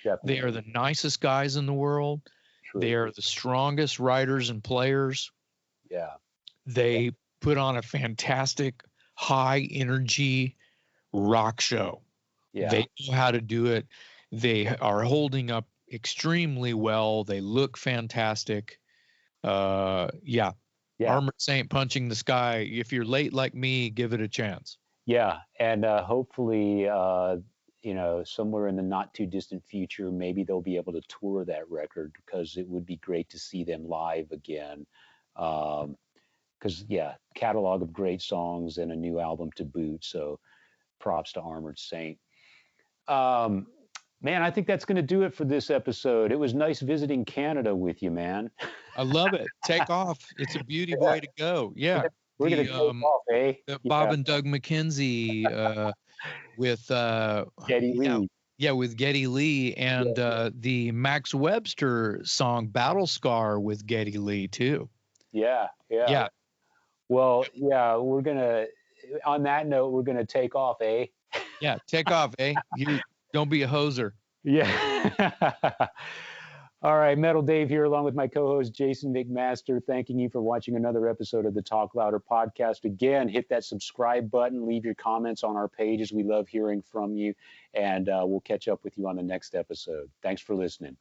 They are Definitely the nicest guys in the world. They true. are the strongest writers and players. Yeah. Yeah. They put on a fantastic high energy rock show. Yeah. They know how to do it. They are holding up extremely well. They look fantastic. Yeah. Yeah. Armored Saint punching the sky. If you're late like me, give it a chance. Yeah. And hopefully, somewhere in the not too distant future, maybe they'll be able to tour that record because it would be great to see them live again. Because, yeah, catalog of great songs and a new album to boot. So props to Armored Saint. Um, Man, I think that's going to do it for this episode. It was nice visiting Canada with you, man. I love it. Take off. It's a beauty Yeah, way to go. we're Yeah. gonna, we're gonna The take off, eh? the Bob Yeah, and Doug McKenzie with Geddy yeah, Lee. yeah, with Geddy Lee, Yeah, and the Max Webster song Battle Scar with Geddy Lee too. yeah, yeah. Yeah. Well, yeah, we're gonna. On that note, we're gonna take off, eh? Yeah, take off, eh? You don't be a hoser. Yeah. All right, Metal Dave here, along with my co-host Jason McMaster, thanking you for watching another episode of the Talk Louder podcast. Again, hit that subscribe button, leave your comments on our pages. We love hearing from you, and we'll catch up with you on the next episode. Thanks for listening.